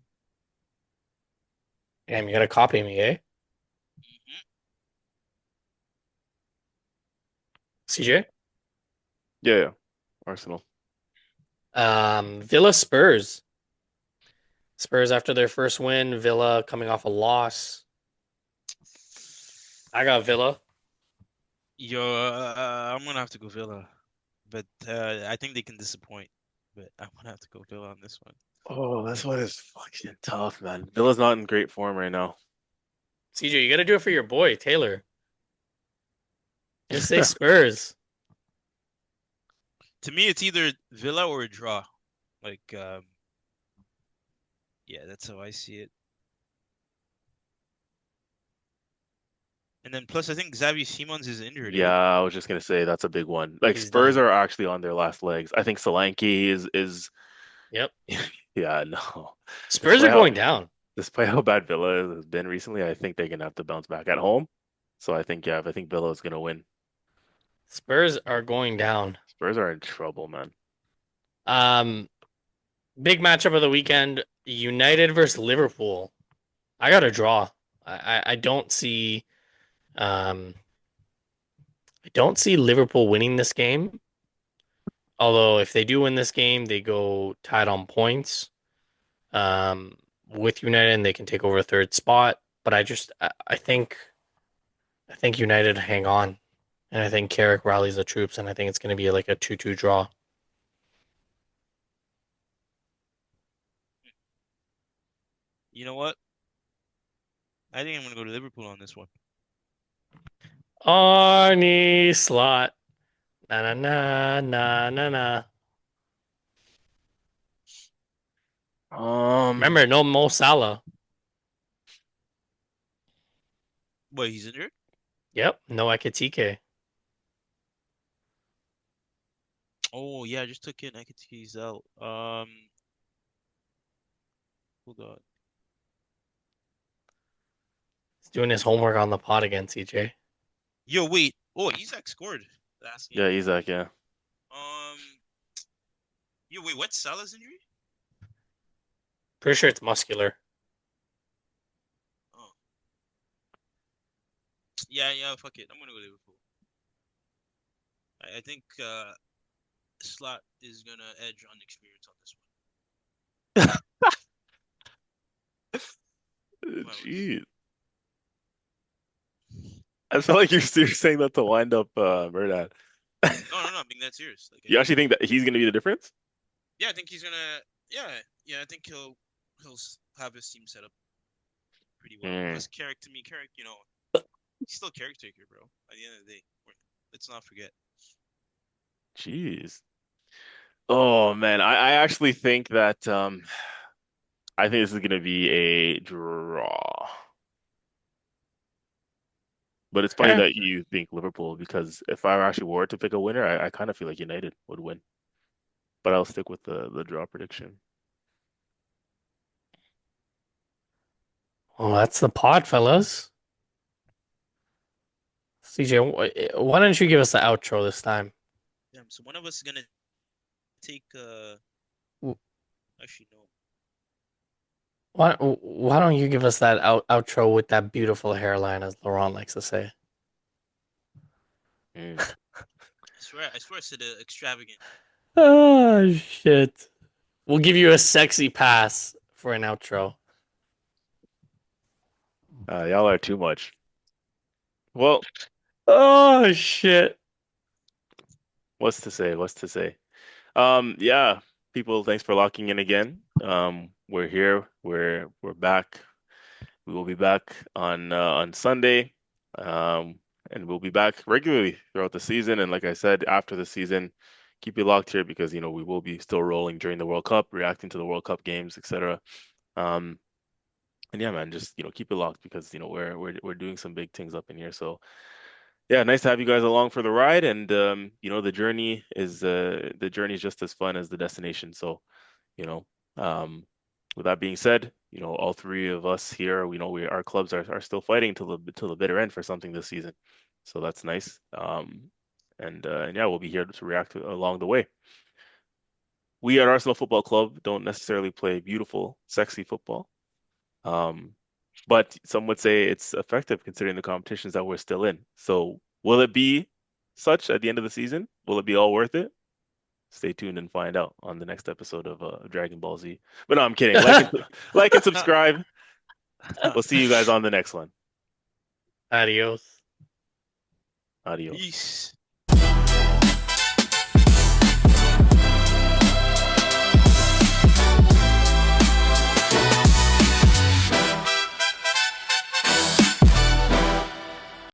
Damn, you gotta copy me, eh? Hmm. CJ? Yeah, yeah. Arsenal. Villa Spurs. Spurs after their first win, Villa coming off a loss. I got Villa. Yo, I'm gonna have to go Villa, but I think they can disappoint. But I'm gonna have to go Villa on this one. Oh, this one is fucking tough, man. Villa's not in great form right now. CJ, you gotta do it for your boy, Taylor. Just say Spurs. To me, it's either Villa or a draw. Like, yeah, that's how I see it. And then plus, I think Xavi Simons is injured, Yeah, eh? I was just gonna say that's a big one. Like He's Spurs done. are actually on their last legs. I think Solanke is Yep. yeah, no. Spurs are Despite how going down. despite how bad Villa has been recently, I think they're gonna have to bounce back at home. So I think yeah, I think Villa is gonna win. Spurs are going down. Spurs are in trouble, man. Um, Big matchup of the weekend: United versus Liverpool. I got a draw. I don't see um I don't see Liverpool winning this game. Although if they do win this game, they go tied on points with United, and they can take over a third spot. But I think United hang on, and I think Carrick rallies the troops, and I think it's going to be like a 2-2 draw. You know what? I think I'm gonna go to Liverpool on this one. Arnie slot. Na na na na na na. Um, Remember, no Mo Salah. Wait, he's injured? Yep, no Ekitike. Oh yeah, I just took in Ekate's out. Hold on. He's doing his homework on the pod again, CJ. Yo, wait. Oh, Isak scored last game. yeah, Isaac, yeah. Um, yo, wait, what's Salah's injury? Pretty sure it's muscular. Oh, yeah, yeah. Fuck it. I'm gonna go Liverpool. I think Slot is gonna edge on experience on this one. Come on, Woods. Jeez. I felt like you're saying that to wind up Murad. No, no, no. I'm being that serious. Like, I You think, actually think that he's gonna be the difference? yeah, I think he's gonna, yeah, yeah. I think he'll have his team set up pretty well. Hmm. Plus, Carrick to me, Carrick, he's still Carrick taker, bro. At the end of the day, let's not forget. Jeez. Oh man, I actually think that I think this is gonna be a draw. But it's funny Eh. that you think Liverpool because if I actually were to pick a winner, I kind of feel like United would win. But I'll stick with the draw prediction. Well, that's the pod, fellas. CJ, why don't you give us the outro this time? So one of us is gonna take. Actually, no. Why don't you give us that outro with that beautiful hairline, as Laurent likes to say? Mm. I swear, I said extravagant. Oh shit! We'll give you a sexy pass for an outro. Y'all are too much. Well, Oh shit! What's to say? What's to say? Yeah, people, thanks for locking in again. We're here. We're back. We will be back on Sunday. Um, and we'll be back regularly throughout the season. And like I said, after the season, keep it locked here because we will be still rolling during the World Cup, reacting to the World Cup games, etc. Um, and yeah, man, just keep it locked because we're doing some big things up in here. So yeah, nice to have you guys along for the ride. And the journey is just as fun as the destination. So you know. Um, with that being said, all three of us here, our clubs are still fighting till the bitter end for something this season. So that's nice. And yeah, we'll be here to react along the way. We at Arsenal Football Club don't necessarily play beautiful, sexy football. Um, but some would say it's effective considering the competitions that we're still in. So will it be such at the end of the season? Will it be all worth it? Stay tuned and find out on the next episode of Dragon Ball Z. But no, I'm kidding. Like and subscribe. We'll see you guys on the next one. Adios. Adios. Peace.